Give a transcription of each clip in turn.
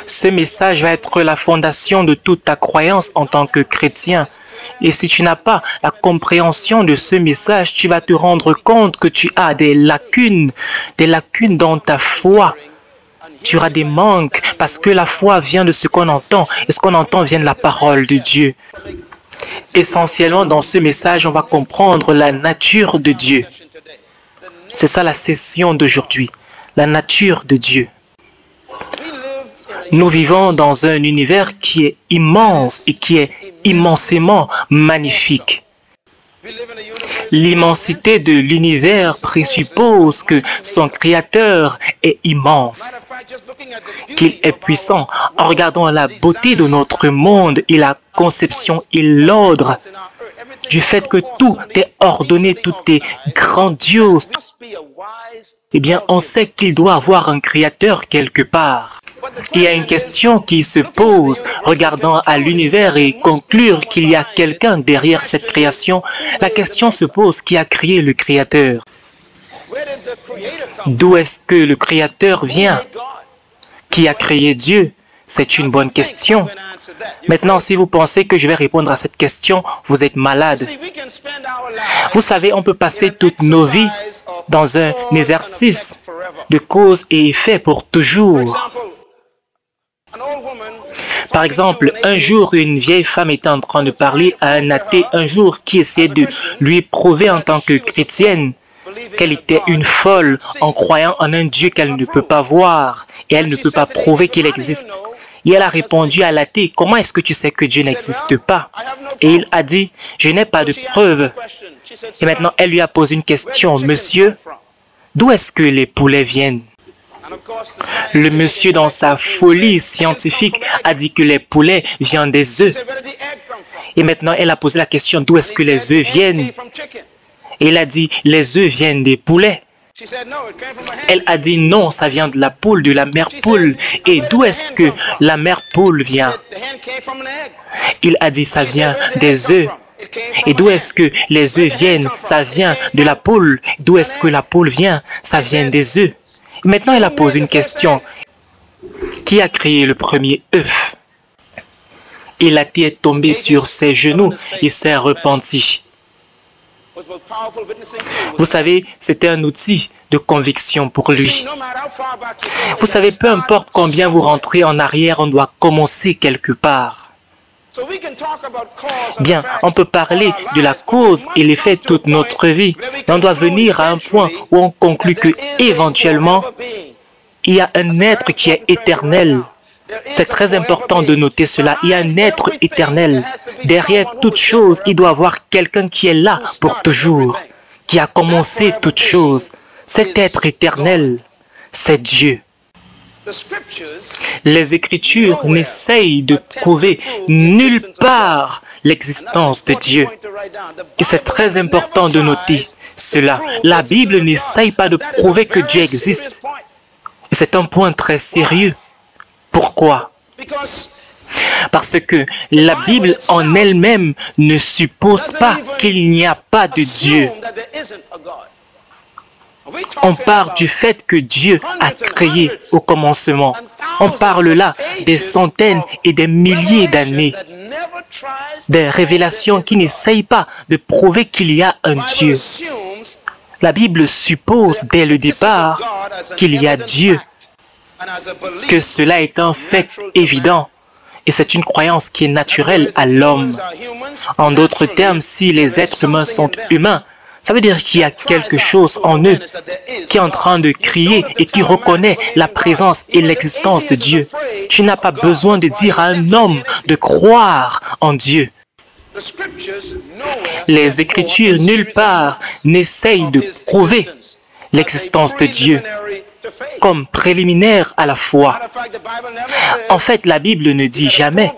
Ce message va être la fondation de toute ta croyance en tant que chrétien. Et si tu n'as pas la compréhension de ce message, tu vas te rendre compte que tu as des lacunes dans ta foi. Tu auras des manques parce que la foi vient de ce qu'on entend et ce qu'on entend vient de la parole de Dieu. Essentiellement, dans ce message, on va comprendre la nature de Dieu. C'est ça la session d'aujourd'hui, la nature de Dieu. Nous vivons dans un univers qui est immense et qui est immensément magnifique. L'immensité de l'univers présuppose que son créateur est immense, qu'il est puissant. En regardant la beauté de notre monde et la conception et l'ordre, du fait que tout est ordonné, tout est grandiose, eh bien, on sait qu'il doit avoir un créateur quelque part. Il y a une question qui se pose, regardant à l'univers et conclure qu'il y a quelqu'un derrière cette création. La question se pose, qui a créé le créateur? D'où est-ce que le créateur vient? Qui a créé Dieu? C'est une bonne question. Maintenant, si vous pensez que je vais répondre à cette question, vous êtes malade. Vous savez, on peut passer toutes nos vies dans un exercice de cause et effet pour toujours. Par exemple, un jour, une vieille femme était en train de parler à un athée un jour qui essayait de lui prouver en tant que chrétienne qu'elle était une folle en croyant en un Dieu qu'elle ne peut pas voir et elle ne peut pas prouver qu'il existe. Et elle a répondu à l'athée, « Comment est-ce que tu sais que Dieu n'existe pas ?» Et il a dit, « Je n'ai pas de preuves. » Et maintenant, elle lui a posé une question, « Monsieur, d'où est-ce que les poulets viennent ?» Le monsieur, dans sa folie scientifique, a dit que les poulets viennent des œufs. Et maintenant, elle a posé la question, d'où est-ce que les œufs viennent? Et il a dit, les œufs viennent des poulets. Elle a dit, non, ça vient de la poule, de la mère poule. Et d'où est-ce que la mère poule vient? Il a dit, ça vient des œufs. Et d'où est-ce que les œufs viennent? Ça vient de la poule. D'où est-ce que la poule vient? Ça vient des œufs. Maintenant, elle a posé une question. Qui a créé le premier œuf? Et l'athée est tombé sur ses genoux et s'est repenti. Vous savez, c'était un outil de conviction pour lui. Vous savez, peu importe combien vous rentrez en arrière, on doit commencer quelque part. Bien, on peut parler de la cause et l'effet toute notre vie, mais on doit venir à un point où on conclut que, éventuellement, il y a un être qui est éternel. C'est très important de noter cela. Il y a un être éternel. Derrière toute chose, il doit y avoir quelqu'un qui est là pour toujours, qui a commencé toute chose. Cet être éternel, c'est Dieu. Les Écritures n'essayent de prouver nulle part l'existence de Dieu. Et c'est très important de noter cela. La Bible n'essaye pas de prouver que Dieu existe. Et c'est un point très sérieux. Pourquoi? Parce que la Bible en elle-même ne suppose pas qu'il n'y a pas de Dieu. On parle du fait que Dieu a créé au commencement. On parle là des centaines et des milliers d'années. Des révélations qui n'essayent pas de prouver qu'il y a un Dieu. La Bible suppose dès le départ qu'il y a Dieu, que cela est un fait évident. Et c'est une croyance qui est naturelle à l'homme. En d'autres termes, si les êtres humains sont humains, ça veut dire qu'il y a quelque chose en eux qui est en train de crier et qui reconnaît la présence et l'existence de Dieu. Tu n'as pas besoin de dire à un homme de croire en Dieu. Les Écritures, nulle part, n'essayent de prouver l'existence de Dieu comme préliminaire à la foi. En fait, la Bible ne dit jamais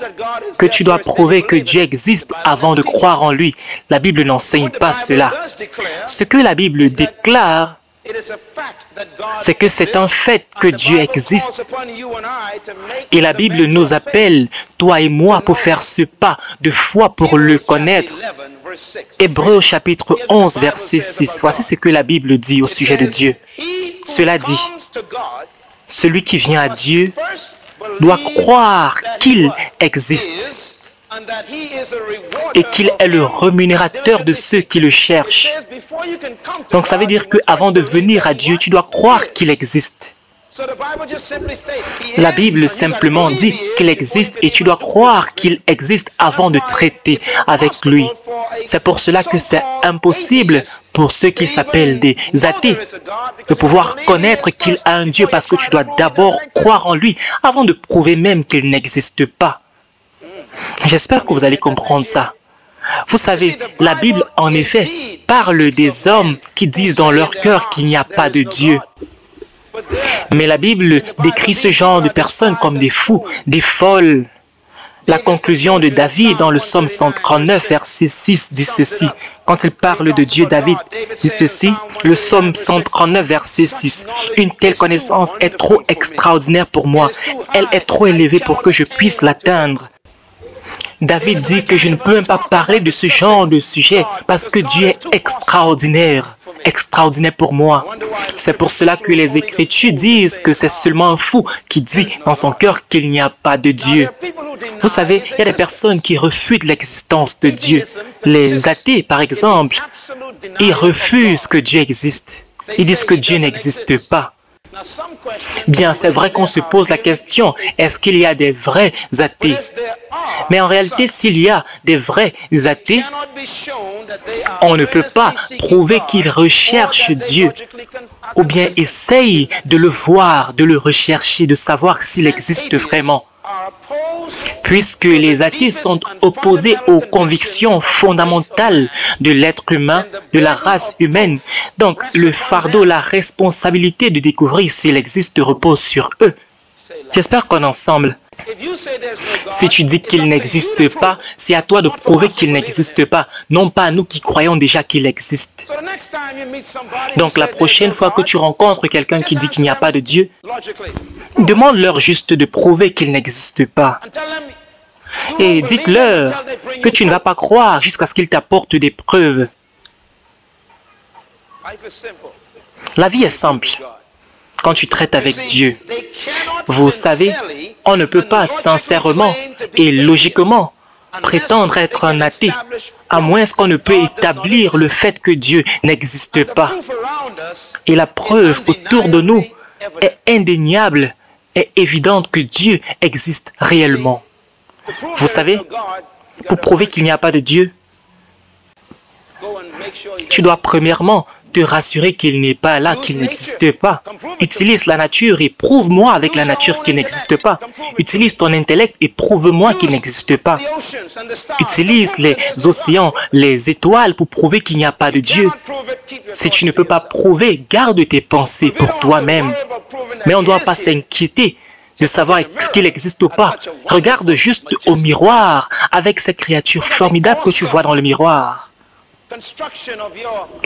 que tu dois prouver que Dieu existe avant de croire en lui. La Bible n'enseigne pas cela. Ce que la Bible déclare, c'est que c'est un fait que Dieu existe. Et la Bible nous appelle, toi et moi, pour faire ce pas de foi pour le connaître. Hébreux chapitre 11, verset 6. Voici ce que la Bible dit au sujet de Dieu. Cela dit, Celui qui vient à Dieu doit croire qu'il existe et qu'il est le rémunérateur de ceux qui le cherchent. Donc ça veut dire qu'avant de venir à Dieu, tu dois croire qu'il existe. La Bible simplement dit qu'il existe et tu dois croire qu'il existe avant de traiter avec lui. C'est pour cela que c'est impossible pour ceux qui s'appellent des athées de pouvoir connaître qu'il a un Dieu parce que tu dois d'abord croire en lui avant de prouver même qu'il n'existe pas. J'espère que vous allez comprendre ça. Vous savez, la Bible en effet parle des hommes qui disent dans leur cœur qu'il n'y a pas de Dieu. Mais la Bible décrit ce genre de personnes comme des fous, des folles. La conclusion de David dans le psaume 139, verset 6 dit ceci. Quand il parle de Dieu, David dit ceci, le psaume 139, verset 6. « Une telle connaissance est trop extraordinaire pour moi. Elle est trop élevée pour que je puisse l'atteindre. » David dit que je ne peux même pas parler de ce genre de sujet parce que Dieu est extraordinaire pour moi. C'est pour cela que les Écritures disent que c'est seulement un fou qui dit dans son cœur qu'il n'y a pas de Dieu. Vous savez, il y a des personnes qui refutent l'existence de Dieu. Les athées, par exemple, ils refusent que Dieu existe. Ils disent que Dieu n'existe pas. Bien, c'est vrai qu'on se pose la question, est-ce qu'il y a des vrais athées? Mais en réalité, s'il y a des vrais athées, on ne peut pas prouver qu'ils recherchent Dieu ou bien essayent de le voir, de le rechercher, de savoir s'il existe vraiment. Puisque les athées sont opposés aux convictions fondamentales de l'être humain, de la race humaine. Donc, le fardeau, la responsabilité de découvrir s'il existe repose sur eux. J'espère qu'on est ensemble. Si tu dis qu'il n'existe pas, c'est à toi de prouver qu'il n'existe pas, non pas à nous qui croyons déjà qu'il existe. Donc la prochaine fois que tu rencontres quelqu'un qui dit qu'il n'y a pas de Dieu, demande-leur juste de prouver qu'il n'existe pas. Et dites-leur que tu ne vas pas croire jusqu'à ce qu'ils t'apportent des preuves. La vie est simple quand tu traites avec Dieu. Vous savez, on ne peut pas sincèrement et logiquement prétendre être un athée, à moins qu'on ne peut établir le fait que Dieu n'existe pas. Et la preuve autour de nous est indéniable et évidente que Dieu existe réellement. Vous savez, pour prouver qu'il n'y a pas de Dieu, tu dois premièrement te rassurer qu'il n'est pas là, qu'il n'existe pas. Utilise la nature et prouve-moi avec la nature qu'il n'existe pas. Utilise ton intellect et prouve-moi qu'il n'existe pas. Utilise les océans, les étoiles pour prouver qu'il n'y a pas de Dieu. Si tu ne peux pas prouver, garde tes pensées pour toi-même. Mais on ne doit pas s'inquiéter de savoir qu'il existe ou pas. Regarde juste au miroir avec cette créature formidable que tu vois dans le miroir.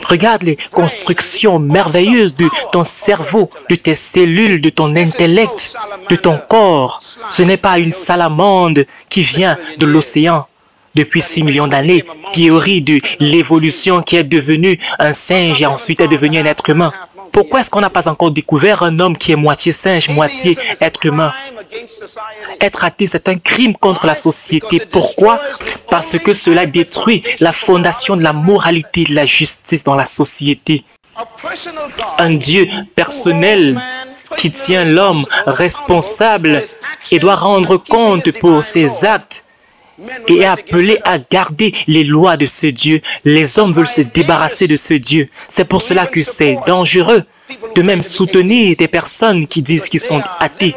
Regarde les constructions merveilleuses de ton cerveau, de tes cellules, de ton intellect, de ton corps. Ce n'est pas une salamandre qui vient de l'océan depuis 6 millions d'années, théorie de l'évolution qui est devenue un singe et ensuite est devenu un être humain. Pourquoi est-ce qu'on n'a pas encore découvert un homme qui est moitié singe, moitié être humain? Être athée, c'est un crime contre la société. Pourquoi? Parce que cela détruit la fondation de la moralité et de la justice dans la société. Un Dieu personnel qui tient l'homme responsable et doit rendre compte pour ses actes et est appelé à garder les lois de ce Dieu. Les hommes veulent se débarrasser de ce Dieu. C'est pour cela que c'est dangereux de même soutenir des personnes qui disent qu'ils sont athées.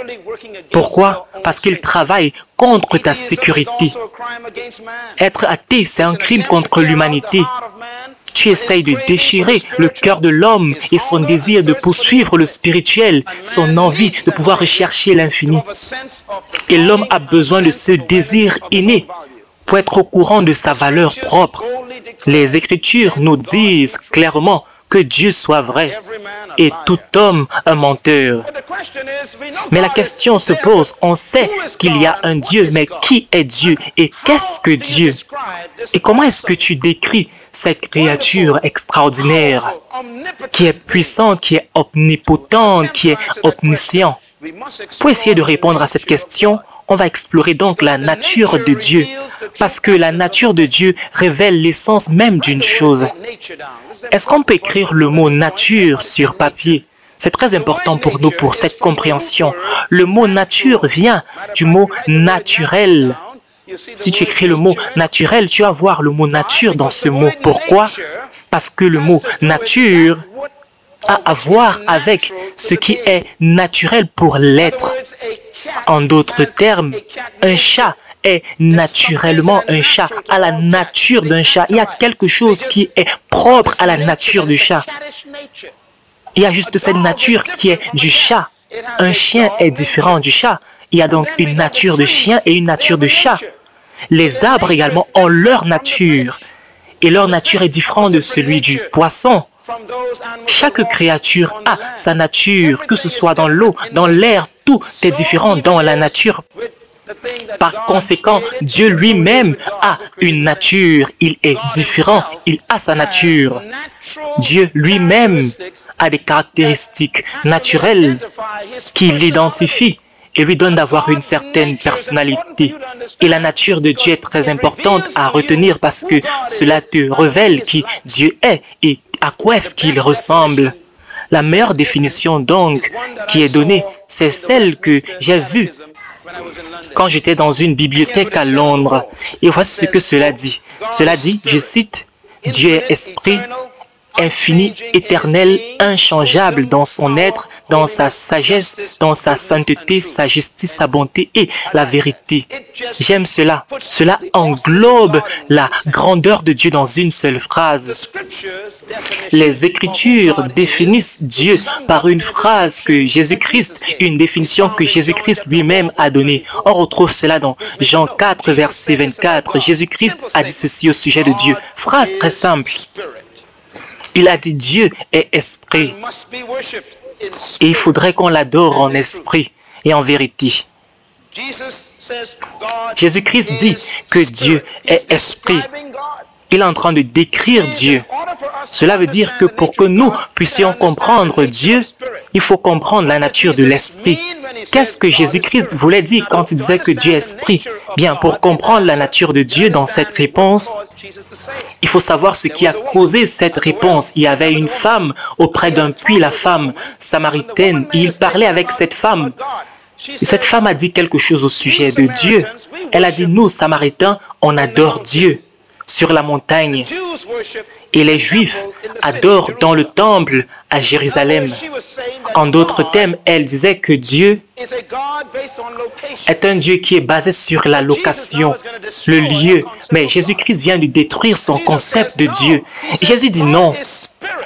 Pourquoi? Parce qu'ils travaillent contre ta sécurité. Être athée, c'est un crime contre l'humanité. Tu essayes de déchirer le cœur de l'homme et son désir de poursuivre le spirituel, son envie de pouvoir rechercher l'infini. Et l'homme a besoin de ce désir inné pour être au courant de sa valeur propre. Les Écritures nous disent clairement que Dieu soit vrai et tout homme un menteur. Mais la question se pose, on sait qu'il y a un Dieu, mais qui est Dieu et qu'est-ce que Dieu? Et comment est-ce que tu décris cette créature extraordinaire qui est puissante, qui est omnipotente, qui est omniscient? Pour essayer de répondre à cette question, on va explorer donc la nature de Dieu, parce que la nature de Dieu révèle l'essence même d'une chose. Est-ce qu'on peut écrire le mot nature sur papier? C'est très important pour nous pour cette compréhension. Le mot nature vient du mot naturel. Si tu écris le mot naturel, tu vas voir le mot nature dans ce mot. Pourquoi? Parce que le mot nature a à voir avec ce qui est naturel pour l'être. En d'autres termes, un chat est naturellement un chat, à la nature d'un chat. Il y a quelque chose qui est propre à la nature du chat. Il y a juste cette nature qui est du chat. Un chien est différent du chat. Il y a donc une nature de chien et une nature de chat. Les arbres également ont leur nature. Et leur nature est différente de celui du poisson. Chaque créature a sa nature, que ce soit dans l'eau, dans l'air, tout est différent dans la nature. Par conséquent, Dieu lui-même a une nature, il est différent, il a sa nature. Dieu lui-même a des caractéristiques naturelles qui l'identifient et lui donnent d'avoir une certaine personnalité. Et la nature de Dieu est très importante à retenir parce que cela te révèle qui Dieu est et à quoi est-ce qu'il ressemble. La meilleure définition donc qui est donnée, c'est celle que j'ai vue quand j'étais dans une bibliothèque à Londres. Et voici ce que cela dit. Cela dit, je cite, « Dieu est esprit, infini, éternel, inchangeable dans son être, dans sa sagesse, dans sa sainteté, sa justice, sa bonté et la vérité. » J'aime cela. Cela englobe la grandeur de Dieu dans une seule phrase. Les Écritures définissent Dieu par une phrase que Jésus-Christ, une définition que Jésus-Christ lui-même a donnée. On retrouve cela dans Jean 4, verset 24. Jésus-Christ a dit ceci au sujet de Dieu. Phrase très simple. Il a dit Dieu est esprit et il faudrait qu'on l'adore en esprit et en vérité. Jésus-Christ dit que Dieu est esprit. Il est en train de décrire Dieu. Cela veut dire que pour que nous puissions comprendre Dieu, il faut comprendre la nature de l'esprit. Qu'est-ce que Jésus-Christ voulait dire quand il disait que Dieu est esprit? Bien, pour comprendre la nature de Dieu dans cette réponse, il faut savoir ce qui a causé cette réponse. Il y avait une femme auprès d'un puits, la femme samaritaine, et il parlait avec cette femme. Et cette femme a dit quelque chose au sujet de Dieu. Elle a dit, nous, Samaritains, on adore Dieu sur la montagne. Et les Juifs adorent dans le temple à Jérusalem. En d'autres termes, elle disait que Dieu est un Dieu qui est basé sur la location, le lieu. Mais Jésus-Christ vient de détruire son concept de Dieu. Et Jésus dit non,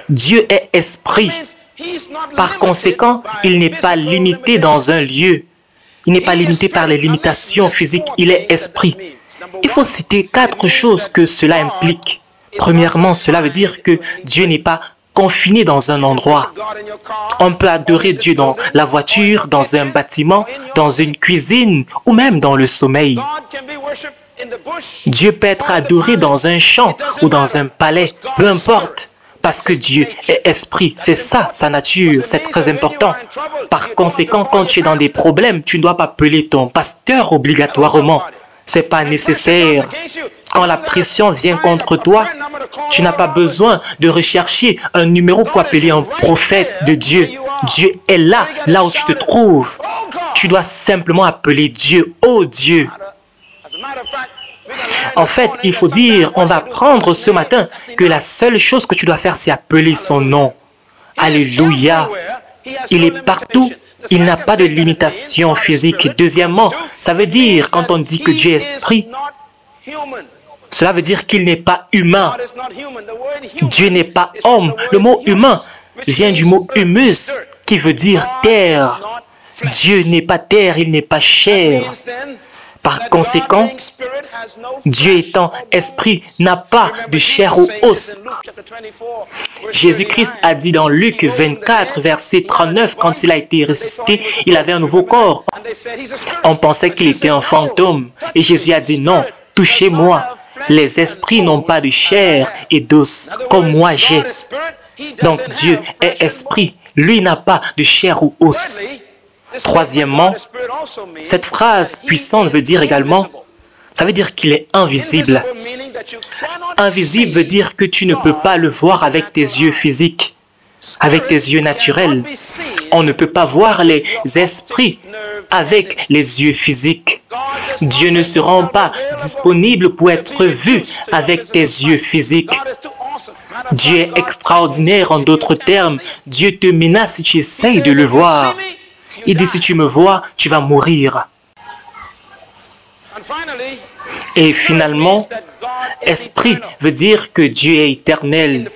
Dieu est esprit. Par conséquent, il n'est pas limité dans un lieu. Il n'est pas limité par les limitations physiques, il est esprit. Il faut citer 4 choses que cela implique. Premièrement, cela veut dire que Dieu n'est pas confiné dans un endroit. On peut adorer Dieu dans la voiture, dans un bâtiment, dans une cuisine ou même dans le sommeil. Dieu peut être adoré dans un champ ou dans un palais, peu importe. Parce que Dieu est esprit, c'est ça, sa nature, c'est très important. Par conséquent, quand tu es dans des problèmes, tu ne dois pas appeler ton pasteur obligatoirement. Ce n'est pas nécessaire. Quand la pression vient contre toi, tu n'as pas besoin de rechercher un numéro pour appeler un prophète de Dieu. Dieu est là, là où tu te trouves. Tu dois simplement appeler Dieu, oh Dieu. En fait, il faut dire, on va apprendre ce matin que la seule chose que tu dois faire, c'est appeler son nom. Alléluia. Il est partout. Il n'a pas de limitation physique. Deuxièmement, ça veut dire, quand on dit que Dieu est esprit, cela veut dire qu'il n'est pas humain. Dieu n'est pas homme. Le mot humain vient du mot humus, qui veut dire terre. Dieu n'est pas terre, il n'est pas chair. Par conséquent, Dieu étant esprit n'a pas de chair ou os. Jésus-Christ a dit dans Luc 24, verset 39, quand il a été ressuscité, il avait un nouveau corps. On pensait qu'il était un fantôme. Et Jésus a dit non, touchez-moi. Les esprits n'ont pas de chair et d'os, comme moi j'ai. Donc Dieu est esprit. Lui n'a pas de chair ou os. Troisièmement, cette phrase puissante veut dire également, ça veut dire qu'il est invisible. Invisible veut dire que tu ne peux pas le voir avec tes yeux physiques, avec tes yeux naturels. On ne peut pas voir les esprits avec les yeux physiques. Dieu ne se rend pas disponible pour être vu avec tes yeux physiques. Dieu est extraordinaire en d'autres termes. Dieu te menace si tu essayes de le voir. Il dit si tu me vois, tu vas mourir. Et finalement, esprit veut dire que Dieu est éternel.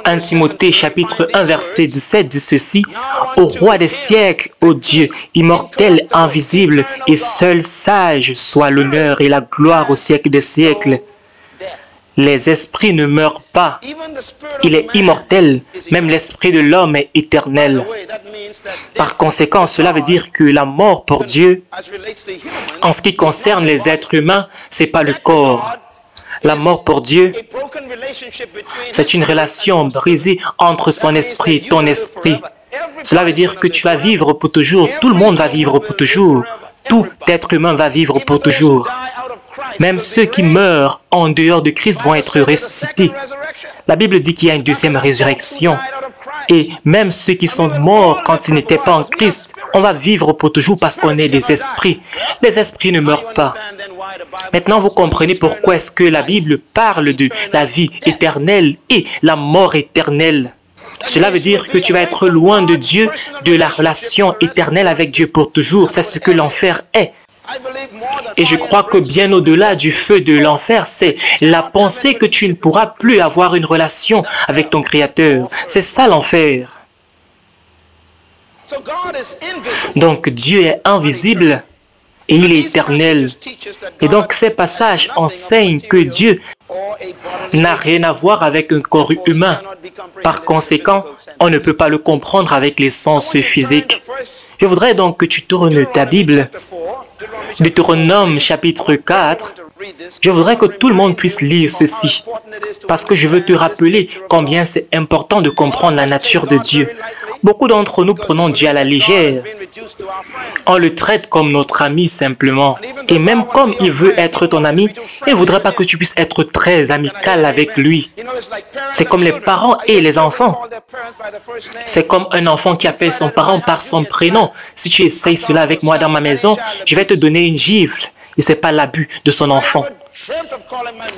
1 Timothée chapitre 1 verset 17 dit ceci, « Au roi des siècles, ô Dieu, immortel, invisible et seul sage, soit l'honneur et la gloire au siècle des siècles. » Les esprits ne meurent pas. Il est immortel. Même l'esprit de l'homme est éternel. Par conséquent, cela veut dire que la mort pour Dieu, en ce qui concerne les êtres humains, ce n'est pas le corps. La mort pour Dieu, c'est une relation brisée entre son esprit et ton esprit. Cela veut dire que tu vas vivre pour toujours. Tout le monde va vivre pour toujours. Tout être humain va vivre pour toujours. Même ceux qui meurent en dehors de Christ vont être ressuscités. La Bible dit qu'il y a une deuxième résurrection. Et même ceux qui sont morts quand ils n'étaient pas en Christ, on va vivre pour toujours parce qu'on est des esprits. Les esprits ne meurent pas. Maintenant, vous comprenez pourquoi est-ce que la Bible parle de la vie éternelle et la mort éternelle. Cela veut dire que tu vas être loin de Dieu, de la relation éternelle avec Dieu pour toujours. C'est ce que l'enfer est. Et je crois que bien au-delà du feu de l'enfer, c'est la pensée que tu ne pourras plus avoir une relation avec ton Créateur. C'est ça l'enfer. Donc Dieu est invisible et il est éternel. Et donc ces passages enseignent que Dieu n'a rien à voir avec un corps humain. Par conséquent, on ne peut pas le comprendre avec les sens physiques. Je voudrais donc que tu tournes ta Bible, Deutéronome chapitre 4. Je voudrais que tout le monde puisse lire ceci, parce que je veux te rappeler combien c'est important de comprendre la nature de Dieu. Beaucoup d'entre nous prenons Dieu à la légère. On le traite comme notre ami simplement. Et même comme il veut être ton ami, il ne voudrait pas que tu puisses être très amical avec lui. C'est comme les parents et les enfants. C'est comme un enfant qui appelle son parent par son prénom. Si tu essayes cela avec moi dans ma maison, je vais te donner une gifle. Et ce n'est pas l'abus de son enfant.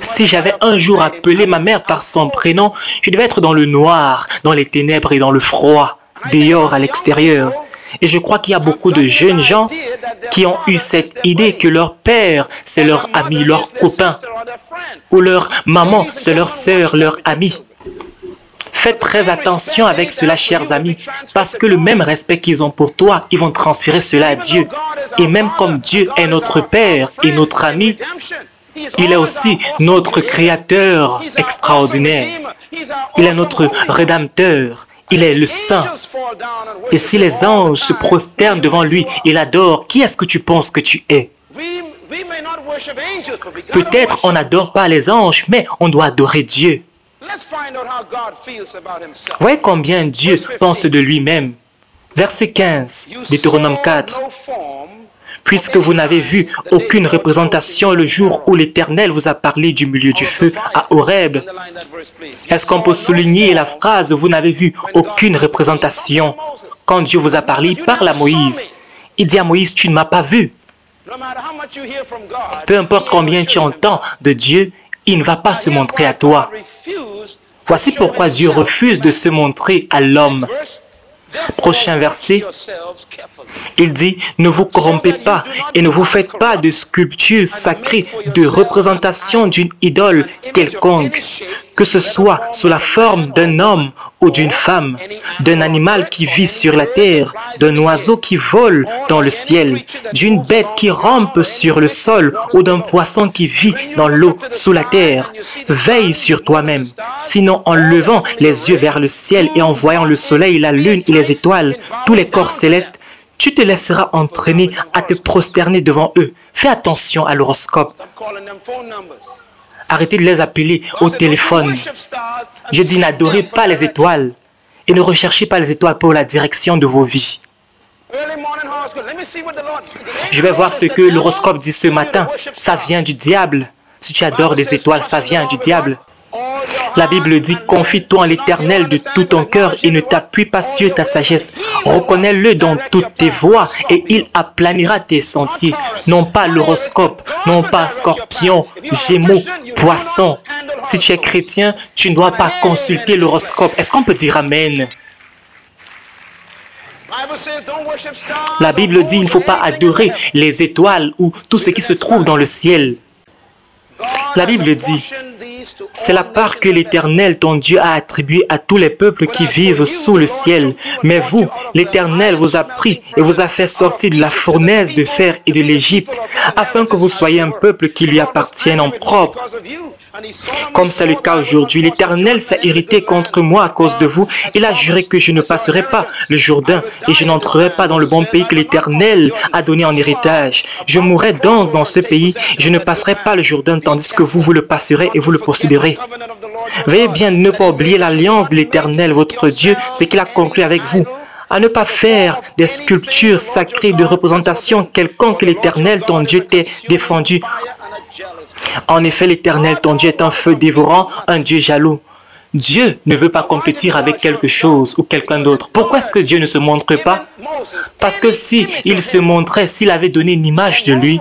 Si j'avais un jour appelé ma mère par son prénom, je devais être dans le noir, dans les ténèbres et dans le froid, dehors à l'extérieur. Et je crois qu'il y a beaucoup de jeunes gens qui ont eu cette idée que leur père, c'est leur ami, leur copain, ou leur maman, c'est leur sœur, leur ami. Faites très attention avec cela, chers amis, parce que le même respect qu'ils ont pour toi, ils vont transférer cela à Dieu. Et même comme Dieu est notre Père et notre ami, il est aussi notre Créateur extraordinaire. Il est notre Rédempteur. Il est le Saint. Et si les anges se prosternent devant lui et l'adorent, qui est-ce que tu penses que tu es? Peut-être on n'adore pas les anges, mais on doit adorer Dieu. Voyez combien Dieu pense de lui-même. Verset 15, Deutéronome 4. Puisque vous n'avez vu aucune représentation le jour où l'Éternel vous a parlé du milieu du feu à Horeb. Est-ce qu'on peut souligner la phrase « Vous n'avez vu aucune représentation » quand Dieu vous a parlé, parle à Moïse. Il dit à Moïse « Tu ne m'as pas vu ». Peu importe combien tu entends de Dieu, il ne va pas se montrer à toi. Voici pourquoi Dieu refuse de se montrer à l'homme. Prochain verset, il dit, ne vous corrompez pas et ne vous faites pas de sculptures sacrées, de représentation d'une idole quelconque, que ce soit sous la forme d'un homme ou d'une femme, d'un animal qui vit sur la terre, d'un oiseau qui vole dans le ciel, d'une bête qui rampe sur le sol ou d'un poisson qui vit dans l'eau sous la terre. Veille sur toi-même, sinon en levant les yeux vers le ciel et en voyant le soleil, la lune et les étoiles, tous les corps célestes, tu te laisseras entraîner à te prosterner devant eux. Fais attention à l'horoscope. Arrêtez de les appeler au téléphone. Je dis, n'adorez pas les étoiles et ne recherchez pas les étoiles pour la direction de vos vies. Je vais voir ce que l'horoscope dit ce matin. Ça vient du diable. Si tu adores les étoiles, ça vient du diable. La Bible dit, confie-toi en l'Éternel de tout ton cœur et ne t'appuie pas sur ta sagesse. Reconnais-le dans toutes tes voies et il aplanira tes sentiers. Non pas l'horoscope, non pas Scorpion, Gémeaux, Poisson. Si tu es chrétien, tu ne dois pas consulter l'horoscope. Est-ce qu'on peut dire Amen? La Bible dit, il ne faut pas adorer les étoiles ou tout ce qui se trouve dans le ciel. La Bible dit, c'est la part que l'Éternel, ton Dieu, a attribuée à tous les peuples qui vivent sous le ciel. Mais vous, l'Éternel vous a pris et vous a fait sortir de la fournaise de fer et de l'Égypte, afin que vous soyez un peuple qui lui appartienne en propre. Comme c'est le cas aujourd'hui, l'Éternel s'est irrité contre moi à cause de vous. Il a juré que je ne passerai pas le Jourdain et je n'entrerai pas dans le bon pays que l'Éternel a donné en héritage. Je mourrai donc dans ce pays, je ne passerai pas le Jourdain, tandis que vous le passerez et vous le posséderez. Veuillez bien ne pas oublier l'alliance de l'Éternel, votre Dieu, ce qu'il a conclu avec vous. À ne pas faire des sculptures sacrées de représentation quelconque que l'Éternel, ton Dieu, t'ait défendu. En effet, l'Éternel, ton Dieu, est un feu dévorant, un Dieu jaloux. Dieu ne veut pas compétir avec quelque chose ou quelqu'un d'autre. Pourquoi est-ce que Dieu ne se montre pas? Parce que s'il se montrait, s'il avait donné une image de lui,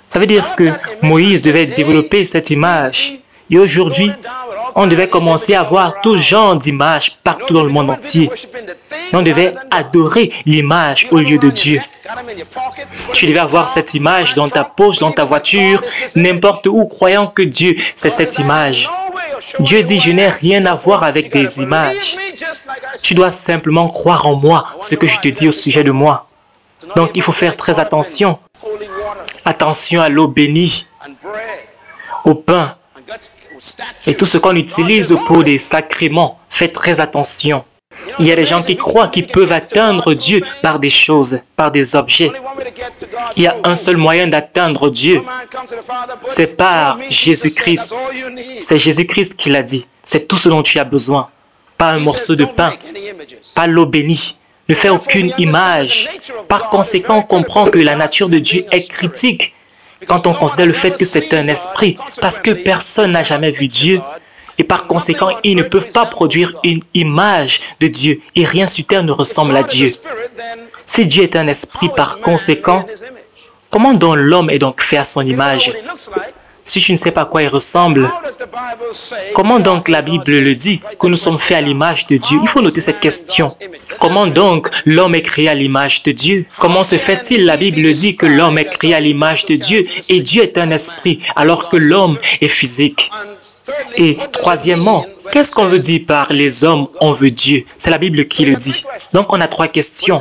ça veut dire que Moïse devait développer cette image. Et aujourd'hui, on devait commencer à voir tout genre d'images partout dans le monde entier. Et on devait adorer l'image au lieu de Dieu. Tu devais avoir cette image dans ta poche, dans ta voiture, n'importe où, croyant que Dieu, c'est cette image. Dieu dit, je n'ai rien à voir avec des images. Tu dois simplement croire en moi, ce que je te dis au sujet de moi. Donc, il faut faire très attention. Attention à l'eau bénie, au pain et tout ce qu'on utilise pour des sacrements. Faites très attention. Il y a des gens qui croient qu'ils peuvent atteindre Dieu par des choses, par des objets. Il y a un seul moyen d'atteindre Dieu. C'est par Jésus-Christ. C'est Jésus-Christ qui l'a dit. C'est tout ce dont tu as besoin. Pas un morceau de pain, pas l'eau bénie. Ne fais aucune image. Par conséquent, on comprend que la nature de Dieu est critique quand on considère le fait que c'est un esprit, parce que personne n'a jamais vu Dieu. Et par conséquent, ils ne peuvent pas produire une image de Dieu. Et rien sur terre ne ressemble à Dieu. Si Dieu est un esprit, par conséquent, comment donc l'homme est donc fait à son image? Si tu ne sais pas à quoi il ressemble, comment donc la Bible le dit que nous sommes faits à l'image de Dieu? Il faut noter cette question. Comment donc l'homme est créé à l'image de Dieu? Comment se fait-il? La Bible dit que l'homme est créé à l'image de Dieu et Dieu est un esprit alors que l'homme est physique. Et troisièmement, qu'est-ce qu'on veut dire par les hommes ont vu Dieu? C'est la Bible qui le dit. Donc on a trois questions.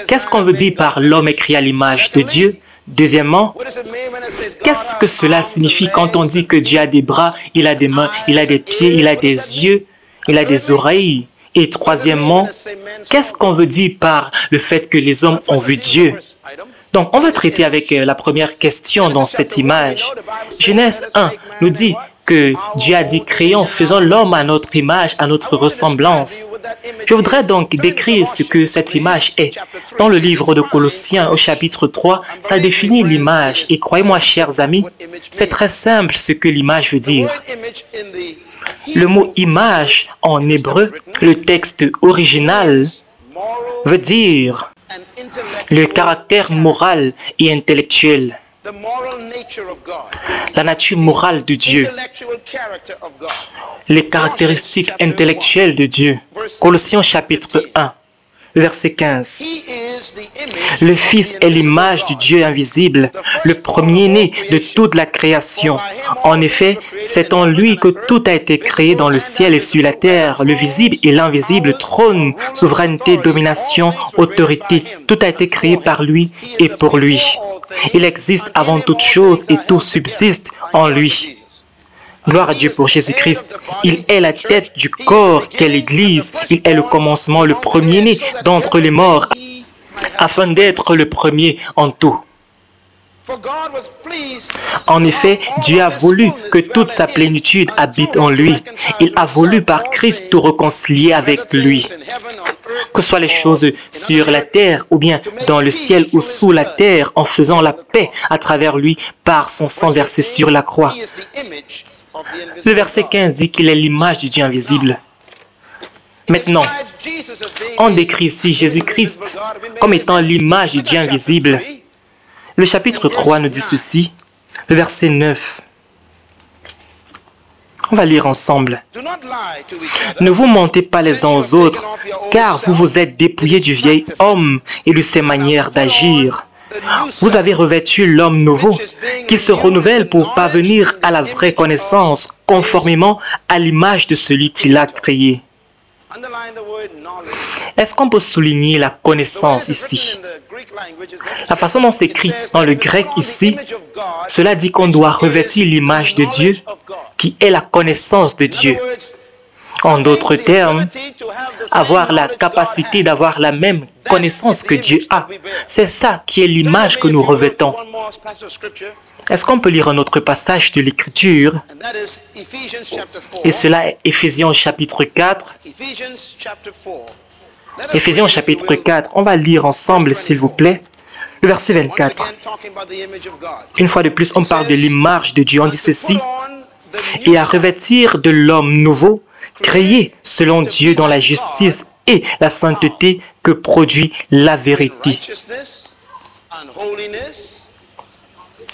Qu'est-ce qu'on veut dire par l'homme est créé à l'image de Dieu? Deuxièmement, qu'est-ce que cela signifie quand on dit que Dieu a des bras, il a des mains, il a des pieds, il a des yeux, il a des oreilles? Et troisièmement, qu'est-ce qu'on veut dire par le fait que les hommes ont vu Dieu? Donc, on va traiter avec la première question dans cette image. Genèse 1 nous dit que Dieu a dit, créons, faisons l'homme à notre image, à notre ressemblance. Je voudrais donc décrire ce que cette image est. Dans le livre de Colossiens, au chapitre 3, ça définit l'image. Et croyez-moi, chers amis, c'est très simple ce que l'image veut dire. Le mot image en hébreu, le texte original, veut dire le caractère moral et intellectuel. La nature morale de Dieu, les caractéristiques intellectuelles de Dieu. Colossiens chapitre 1, verset 15. Le Fils est l'image du Dieu invisible, le premier-né de toute la création. En effet, c'est en lui que tout a été créé dans le ciel et sur la terre, le visible et l'invisible, trône, souveraineté, domination, autorité. Tout a été créé par lui et pour lui. Il existe avant toute chose et tout subsiste en lui. Gloire à Dieu pour Jésus-Christ. Il est la tête du corps qu'est l'Église. Il est le commencement, le premier-né d'entre les morts, afin d'être le premier en tout. En effet, Dieu a voulu que toute sa plénitude habite en lui. Il a voulu par Christ tout réconcilier avec lui. que ce soit les choses sur la terre ou bien dans le ciel ou sous la terre, en faisant la paix à travers lui par son sang versé sur la croix. Le verset 15 dit qu'il est l'image du Dieu invisible. Maintenant, on décrit ici Jésus-Christ comme étant l'image du Dieu invisible. Le chapitre 3 nous dit ceci, le verset 9. On va lire ensemble. Ne vous mentez pas les uns aux autres, car vous vous êtes dépouillés du vieil homme et de ses manières d'agir. Vous avez revêtu l'homme nouveau, qui se renouvelle pour parvenir à la vraie connaissance, conformément à l'image de celui qui l'a créé. Est-ce qu'on peut souligner la connaissance ici? La façon dont c'est écrit dans le grec ici, cela dit qu'on doit revêtir l'image de Dieu, qui est la connaissance de Dieu. En d'autres termes, avoir la capacité d'avoir la même connaissance que Dieu a. C'est ça qui est l'image que nous revêtons. Est-ce qu'on peut lire un autre passage de l'Écriture? Et cela est Éphésiens chapitre 4. Éphésiens chapitre 4. On va lire ensemble, s'il vous plaît, le verset 24. Une fois de plus, on parle de l'image de Dieu. On dit ceci. Et à revêtir de l'homme nouveau, créé selon Dieu dans la justice et la sainteté que produit la vérité.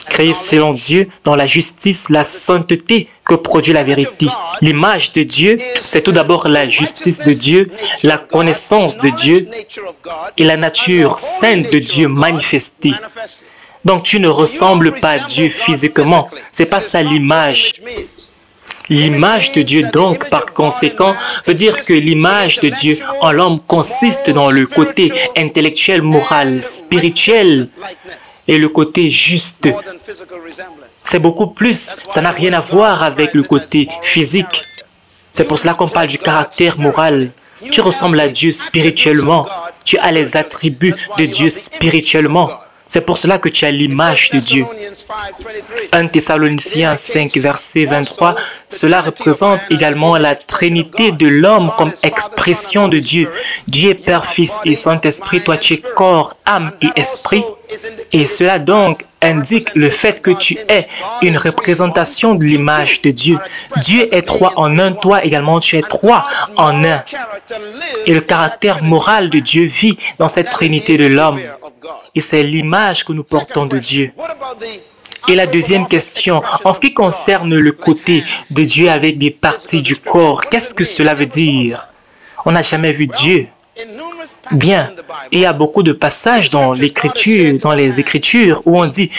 Créé selon Dieu dans la justice, la sainteté que produit la vérité. L'image de Dieu, c'est tout d'abord la justice de Dieu, la connaissance de Dieu et la nature sainte de Dieu manifestée. Donc tu ne ressembles pas à Dieu physiquement. C'est pas ça l'image. L'image de Dieu, donc, par conséquent, veut dire que l'image de Dieu en l'homme consiste dans le côté intellectuel, moral, spirituel et le côté juste. C'est beaucoup plus. Ça n'a rien à voir avec le côté physique. C'est pour cela qu'on parle du caractère moral. Tu ressembles à Dieu spirituellement. Tu as les attributs de Dieu spirituellement. C'est pour cela que tu as l'image de Dieu. 1 Thessaloniciens 5, verset 23, cela représente également la trinité de l'homme comme expression de Dieu. Dieu est Père, Fils et Saint-Esprit, toi tu es corps, âme et esprit. Et cela donc indique le fait que tu es une représentation de l'image de Dieu. Dieu est trois en un, toi également tu es trois en un. Et le caractère moral de Dieu vit dans cette trinité de l'homme. Et c'est l'image que nous portons de Dieu. Et la deuxième question, en ce qui concerne le côté de Dieu avec des parties du corps, qu'est-ce que cela veut dire? On n'a jamais vu Dieu. Bien, il y a beaucoup de passages dans l'Écriture, dans les Écritures, où on dit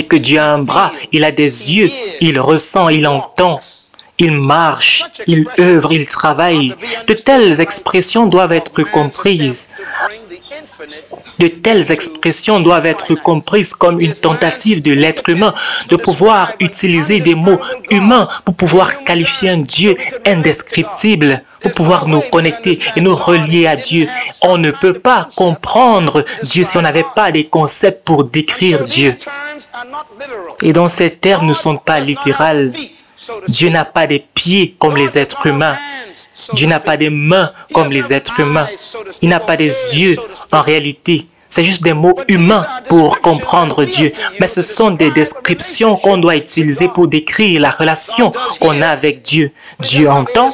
que Dieu a un bras, il a des yeux, il ressent, il entend, il marche, il œuvre, il travaille. De telles expressions doivent être comprises. De telles expressions doivent être comprises comme une tentative de l'être humain de pouvoir utiliser des mots humains pour pouvoir qualifier un Dieu indescriptible, pour pouvoir nous connecter et nous relier à Dieu. On ne peut pas comprendre Dieu si on n'avait pas des concepts pour décrire Dieu. Et donc ces termes ne sont pas littéraux. Dieu n'a pas des pieds comme les êtres humains. Dieu n'a pas des mains comme les êtres humains. Il n'a pas des yeux en réalité. C'est juste des mots humains pour comprendre Dieu. Mais ce sont des descriptions qu'on doit utiliser pour décrire la relation qu'on a avec Dieu. Dieu entend,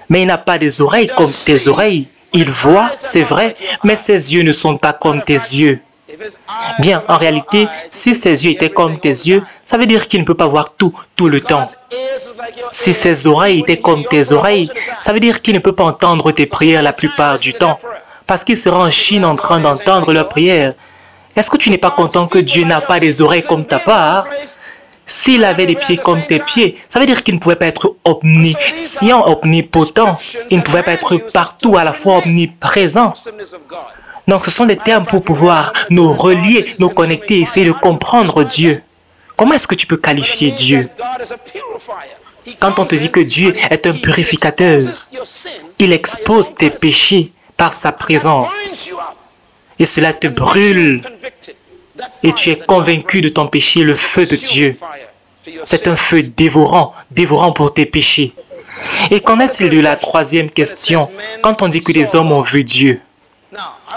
mais il n'a pas des oreilles comme tes oreilles. Il voit, c'est vrai, mais ses yeux ne sont pas comme tes yeux. Bien, en réalité, si ses yeux étaient comme tes yeux, ça veut dire qu'il ne peut pas voir tout le temps. Si ses oreilles étaient comme tes oreilles, ça veut dire qu'il ne peut pas entendre tes prières la plupart du temps. Parce qu'il sera en Chine en train d'entendre leurs prières. Est-ce que tu n'es pas content que Dieu n'a pas des oreilles comme ta part? S'il avait des pieds comme tes pieds, ça veut dire qu'il ne pouvait pas être omniscient, omnipotent. Il ne pouvait pas être partout à la fois omniprésent. Donc ce sont des termes pour pouvoir nous relier, nous connecter, essayer de comprendre Dieu. Comment est-ce que tu peux qualifier Dieu? Quand on te dit que Dieu est un purificateur, il expose tes péchés par sa présence. Et cela te brûle. Et tu es convaincu de ton péché, le feu de Dieu. C'est un feu dévorant, dévorant pour tes péchés. Et qu'en est-il de la troisième question, quand on dit que les hommes ont vu Dieu?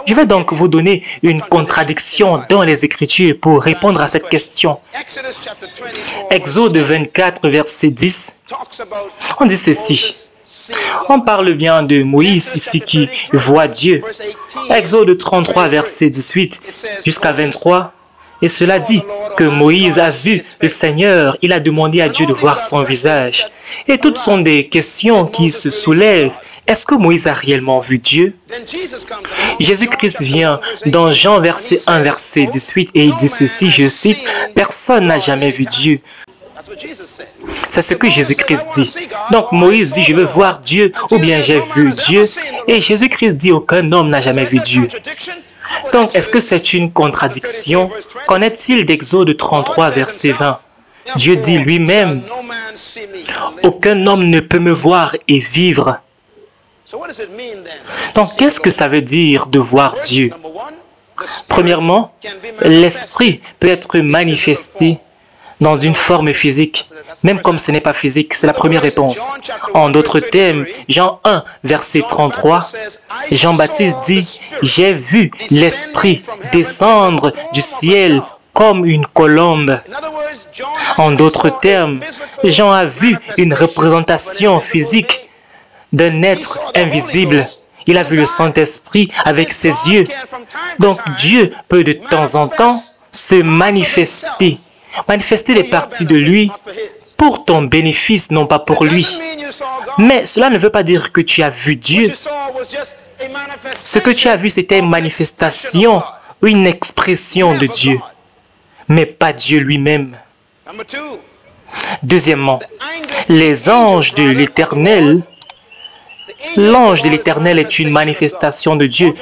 Je vais donc vous donner une contradiction dans les Écritures pour répondre à cette question. Exode 24, verset 10, on dit ceci. On parle bien de Moïse ici qui voit Dieu. Exode 33, verset 18 jusqu'à 23. Et cela dit que Moïse a vu le Seigneur, il a demandé à Dieu de voir son visage. Et toutes sont des questions qui se soulèvent. Est-ce que Moïse a réellement vu Dieu? Jésus-Christ vient dans Jean verset 1, verset 18 et il dit ceci, je cite, « Personne n'a jamais vu Dieu. » C'est ce que Jésus-Christ dit. Donc Moïse dit, je veux voir Dieu ou bien j'ai vu Dieu. Et Jésus-Christ dit, aucun homme n'a jamais vu Dieu. Donc, est-ce que c'est une contradiction? Qu'en est-il d'Exode 33, verset 20? Dieu dit lui-même, « Aucun homme ne peut me voir et vivre. » Donc, qu'est-ce que ça veut dire de voir Dieu? Premièrement, l'Esprit peut être manifesté dans une forme physique, même comme ce n'est pas physique, c'est la première réponse. En d'autres termes, Jean 1, verset 33, Jean-Baptiste dit, « J'ai vu l'Esprit descendre du ciel comme une colombe. » En d'autres termes, Jean a vu une représentation physique d'un être invisible. Il a vu le Saint-Esprit avec ses yeux. Donc Dieu peut de temps en temps se manifester des parties de lui pour ton bénéfice, non pas pour lui. Mais cela ne veut pas dire que tu as vu Dieu. Ce que tu as vu, c'était une manifestation, une expression de Dieu, mais pas Dieu lui-même. Deuxièmement, les anges de l'Éternel. L'ange de l'Éternel est une manifestation de Dieu.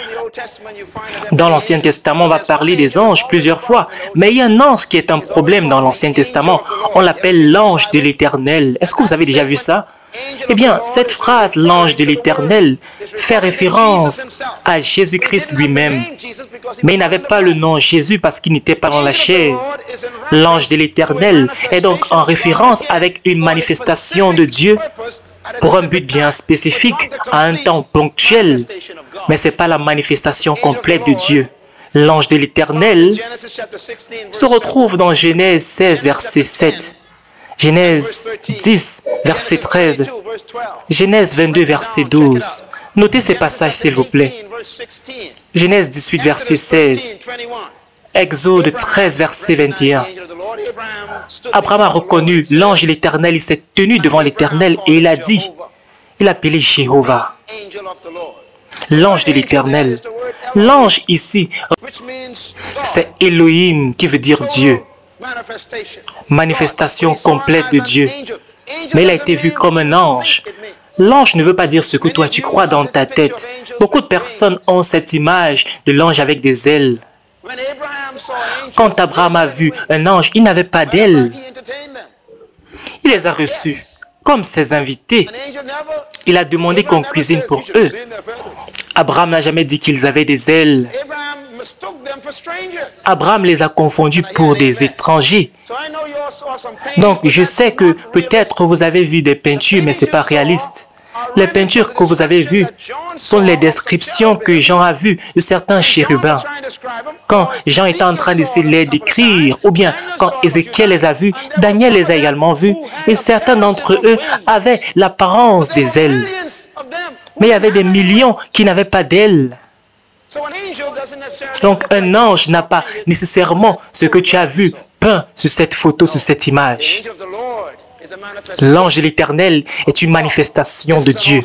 Dans l'Ancien Testament, on va parler des anges plusieurs fois, mais il y a un ange qui est un problème dans l'Ancien Testament. On l'appelle l'ange de l'Éternel. Est-ce que vous avez déjà vu ça? Eh bien, cette phrase, l'ange de l'Éternel, fait référence à Jésus-Christ lui-même. Mais il n'avait pas le nom Jésus parce qu'il n'était pas dans la chair. L'ange de l'Éternel est donc en référence avec une manifestation de Dieu pour un but bien spécifique, à un temps ponctuel, mais ce n'est pas la manifestation complète de Dieu. L'ange de l'Éternel se retrouve dans Genèse 16, verset 7, Genèse 10, verset 13, Genèse 22, verset 12. Notez ces passages, s'il vous plaît. Genèse 18, verset 16, Exode 13, verset 21. Abraham a reconnu l'ange de l'Éternel, il s'est tenu devant l'Éternel et il a dit, il a appelé Jéhovah, l'ange de l'Éternel. L'ange ici, c'est Elohim qui veut dire Dieu, manifestation complète de Dieu. Mais il a été vu comme un ange. L'ange ne veut pas dire ce que toi tu crois dans ta tête. Beaucoup de personnes ont cette image de l'ange avec des ailes. Quand Abraham a vu un ange, il n'avait pas d'ailes. Il les a reçus comme ses invités. Il a demandé qu'on cuisine pour eux. Abraham n'a jamais dit qu'ils avaient des ailes. Abraham les a confondus pour des étrangers. Donc, je sais que peut-être vous avez vu des peintures, mais ce n'est pas réaliste. Les peintures que vous avez vues sont les descriptions que Jean a vues de certains chérubins. Quand Jean était en train d'essayer de les décrire, ou bien quand Ézéchiel les a vus, Daniel les a également vus, et certains d'entre eux avaient l'apparence des ailes. Mais il y avait des millions qui n'avaient pas d'ailes. Donc un ange n'a pas nécessairement ce que tu as vu peint sur cette photo, sur cette image. L'ange de l'Éternel est une manifestation de Dieu.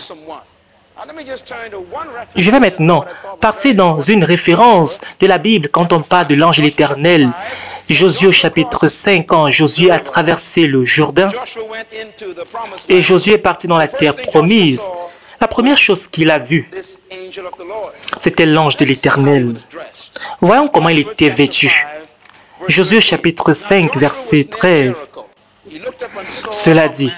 Je vais maintenant partir dans une référence de la Bible quand on parle de l'ange de l'Éternel. Josué au chapitre 5, quand Josué a traversé le Jourdain et Josué est parti dans la terre promise. La première chose qu'il a vue, c'était l'ange de l'Éternel. Voyons comment il était vêtu. Josué chapitre 5, verset 13. Cela dit,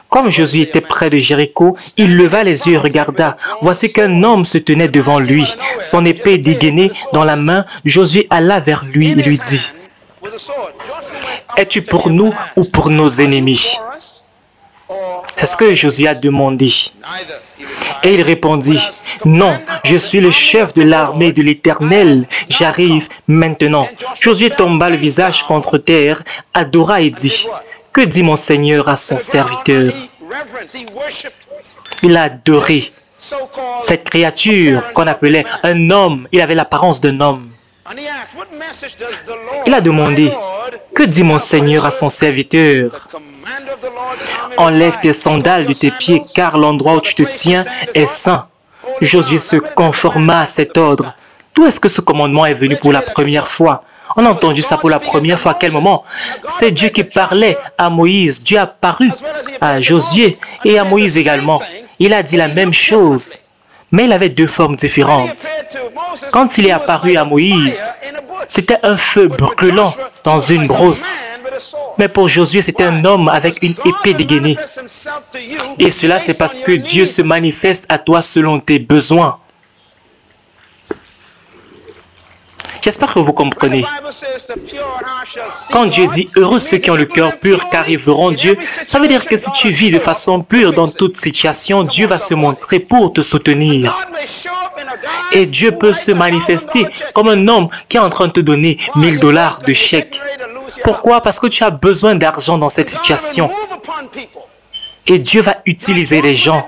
comme Josué était près de Jéricho, il leva les yeux et regarda. Voici qu'un homme se tenait devant lui, son épée dégainée dans la main. Josué alla vers lui et lui dit, « Es-tu pour nous ou pour nos ennemis ?» C'est ce que Josué a demandé. Et il répondit, « Non, je suis le chef de l'armée de l'Éternel. J'arrive maintenant. » Josué tomba le visage contre terre, adora et dit, « Que dit mon Seigneur à son serviteur? » Il a adoré cette créature qu'on appelait un homme. Il avait l'apparence d'un homme. Il a demandé, « Que dit mon Seigneur à son serviteur? » Enlève tes sandales de tes pieds, car l'endroit où tu te tiens est saint. Josué se conforma à cet ordre. D'où est-ce que ce commandement est venu pour la première fois? On a entendu ça pour la première fois à quel moment? C'est Dieu qui parlait à Moïse. Dieu a parlé à Josué et à Moïse également. Il a dit la même chose, mais il avait deux formes différentes. Quand il est apparu à Moïse, c'était un feu brûlant dans une brosse. Mais pour Josué, c'était un homme avec une épée dégainée. Et cela, c'est parce que Dieu se manifeste à toi selon tes besoins. J'espère que vous comprenez. Quand Dieu dit « Heureux ceux qui ont le cœur pur, car ils verront Dieu », ça veut dire que si tu vis de façon pure dans toute situation, Dieu va se montrer pour te soutenir. Et Dieu peut se manifester comme un homme qui est en train de te donner 1000 $ de chèque. Pourquoi? Parce que tu as besoin d'argent dans cette situation. Et Dieu va utiliser les gens.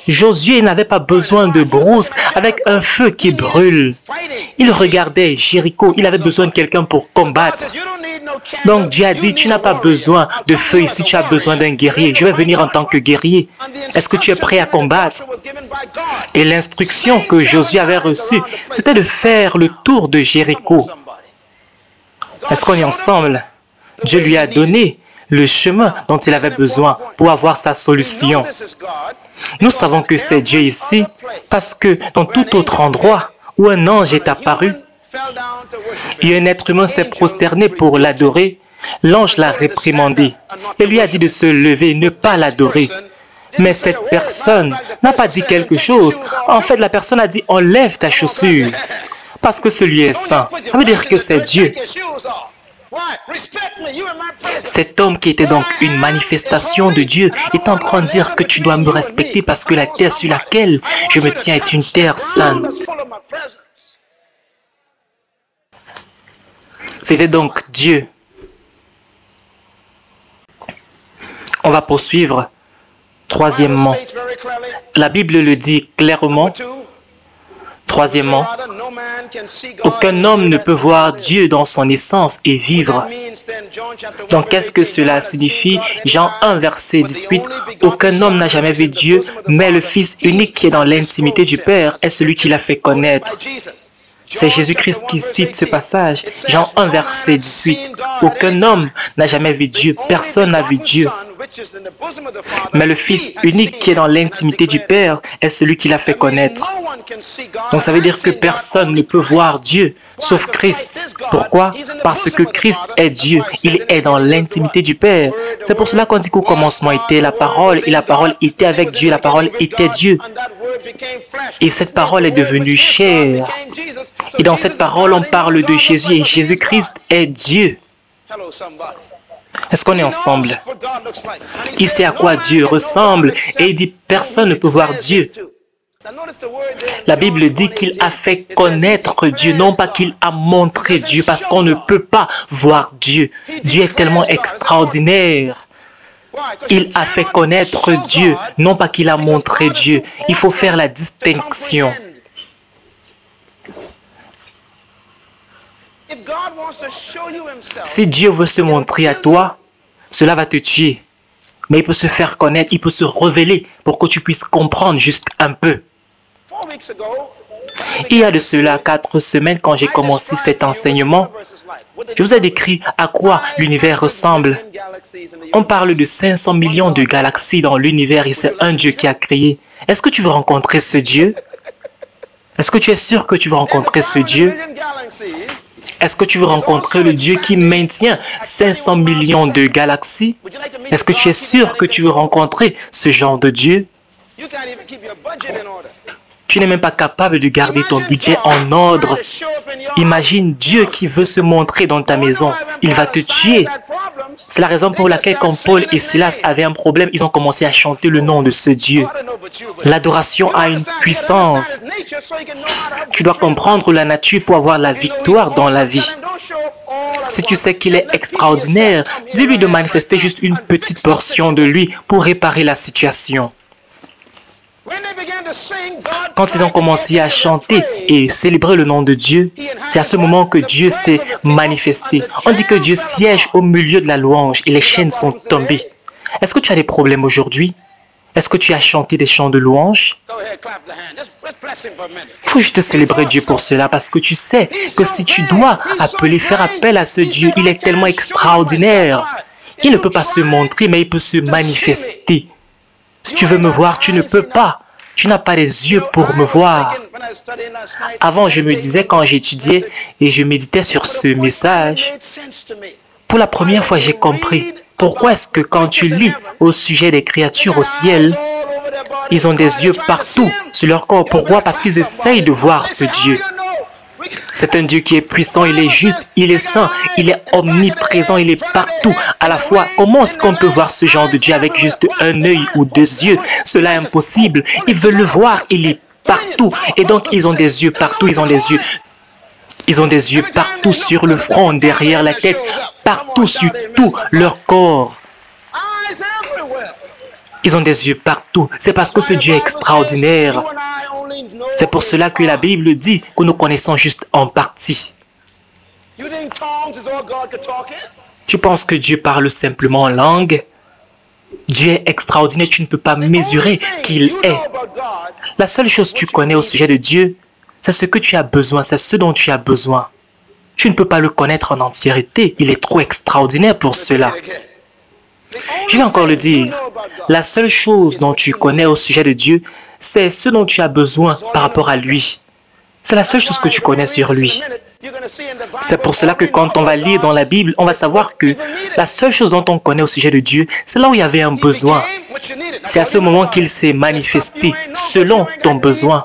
Josué n'avait pas besoin de brousse avec un feu qui brûle. Il regardait Jéricho, il avait besoin de quelqu'un pour combattre. Donc Dieu a dit, tu n'as pas besoin de feu ici, tu as besoin d'un guerrier. Je vais venir en tant que guerrier. Est-ce que tu es prêt à combattre? Et l'instruction que Josué avait reçue, c'était de faire le tour de Jéricho. Est-ce qu'on est ensemble? Dieu lui a donné le chemin dont il avait besoin pour avoir sa solution. Nous savons que c'est Dieu ici parce que dans tout autre endroit où un ange est apparu et un être humain s'est prosterné pour l'adorer, l'ange l'a réprimandé et lui a dit de se lever et ne pas l'adorer. Mais cette personne n'a pas dit quelque chose. En fait, la personne a dit « Enlève ta chaussure » parce que celui est saint. Ça veut dire que c'est Dieu. Cet homme qui était donc une manifestation de Dieu est en train de dire que tu dois me respecter parce que la terre sur laquelle je me tiens est une terre sainte. C'était donc Dieu. On va poursuivre. Troisièmement, la Bible le dit clairement. Troisièmement, aucun homme ne peut voir Dieu dans son essence et vivre. Donc, qu'est-ce que cela signifie? Jean 1, verset 18, « Aucun homme n'a jamais vu Dieu, mais le Fils unique qui est dans l'intimité du Père est celui qui l'a fait connaître. » C'est Jésus-Christ qui cite ce passage. Jean 1, verset 18, « Aucun homme n'a jamais vu Dieu, personne n'a vu Dieu. Mais le Fils unique qui est dans l'intimité du Père est celui qui l'a fait connaître. » Donc ça veut dire que personne ne peut voir Dieu sauf Christ. Pourquoi? Parce que Christ est Dieu. Il est dans l'intimité du Père. C'est pour cela qu'on dit qu'au commencement était la parole et la parole était avec Dieu. La parole était Dieu. Et cette parole est devenue chair. Et dans cette parole, on parle de Jésus et Jésus-Christ est Dieu. Est-ce qu'on est ensemble? Il sait à quoi Dieu ressemble et il dit personne ne peut voir Dieu. La Bible dit qu'il a fait connaître Dieu, non pas qu'il a montré Dieu, parce qu'on ne peut pas voir Dieu. Dieu est tellement extraordinaire. Il a fait connaître Dieu, non pas qu'il a montré Dieu. Il faut faire la distinction. Si Dieu veut se montrer à toi, cela va te tuer. Mais il peut se faire connaître, il peut se révéler pour que tu puisses comprendre juste un peu. Il y a de cela 4 semaines, quand j'ai commencé cet enseignement, je vous ai décrit à quoi l'univers ressemble. On parle de 500 millions de galaxies dans l'univers et c'est un Dieu qui a créé. Est-ce que tu veux rencontrer ce Dieu? Est-ce que tu es sûr que tu veux rencontrer ce Dieu? Est-ce que tu veux rencontrer le Dieu qui maintient 500 millions de galaxies? Est-ce que tu es sûr que tu veux rencontrer ce genre de Dieu? Tu n'es même pas capable de garder ton budget en ordre. Imagine Dieu qui veut se montrer dans ta maison. Il va te tuer. C'est la raison pour laquelle quand Paul et Silas avaient un problème, ils ont commencé à chanter le nom de ce Dieu. L'adoration a une puissance. Tu dois comprendre la nature pour avoir la victoire dans la vie. Si tu sais qu'il est extraordinaire, dis-lui de manifester juste une petite portion de lui pour réparer la situation. Quand ils ont commencé à chanter et célébrer le nom de Dieu, c'est à ce moment que Dieu s'est manifesté. On dit que Dieu siège au milieu de la louange et les chaînes sont tombées. Est-ce que tu as des problèmes aujourd'hui? Est-ce que tu as chanté des chants de louange? Il faut juste célébrer Dieu pour cela parce que tu sais que si tu dois faire appel à ce Dieu, il est tellement extraordinaire. Il ne peut pas se montrer, mais il peut se manifester. Si tu veux me voir, tu ne peux pas. Tu n'as pas les yeux pour me voir. Avant, je me disais quand j'étudiais et je méditais sur ce message, pour la première fois, j'ai compris pourquoi est-ce que quand tu lis au sujet des créatures au ciel, ils ont des yeux partout sur leur corps. Pourquoi? Parce qu'ils essayent de voir ce Dieu. C'est un Dieu qui est puissant, il est juste, il est saint, il est omniprésent, il est partout à la fois. Comment est-ce qu'on peut voir ce genre de Dieu avec juste un œil ou deux yeux? Cela est impossible. Ils veulent le voir, il est partout. Et donc, ils ont des yeux partout, ils ont des yeux. Ils ont des yeux partout sur le front, derrière la tête, partout sur tout leur corps. Ils ont des yeux partout. C'est parce que ce Dieu est extraordinaire. C'est pour cela que la Bible dit que nous connaissons juste en partie. Tu penses que Dieu parle simplement en langue? Dieu est extraordinaire, tu ne peux pas mesurer qui il est. La seule chose que tu connais au sujet de Dieu, c'est ce que tu as besoin, c'est ce dont tu as besoin. Tu ne peux pas le connaître en entièreté, il est trop extraordinaire pour cela. Je vais encore le dire, la seule chose dont tu connais au sujet de Dieu, c'est ce dont tu as besoin par rapport à lui. C'est la seule chose que tu connais sur lui. C'est pour cela que quand on va lire dans la Bible, on va savoir que la seule chose dont on connaît au sujet de Dieu, c'est là où il y avait un besoin. C'est à ce moment qu'il s'est manifesté selon ton besoin.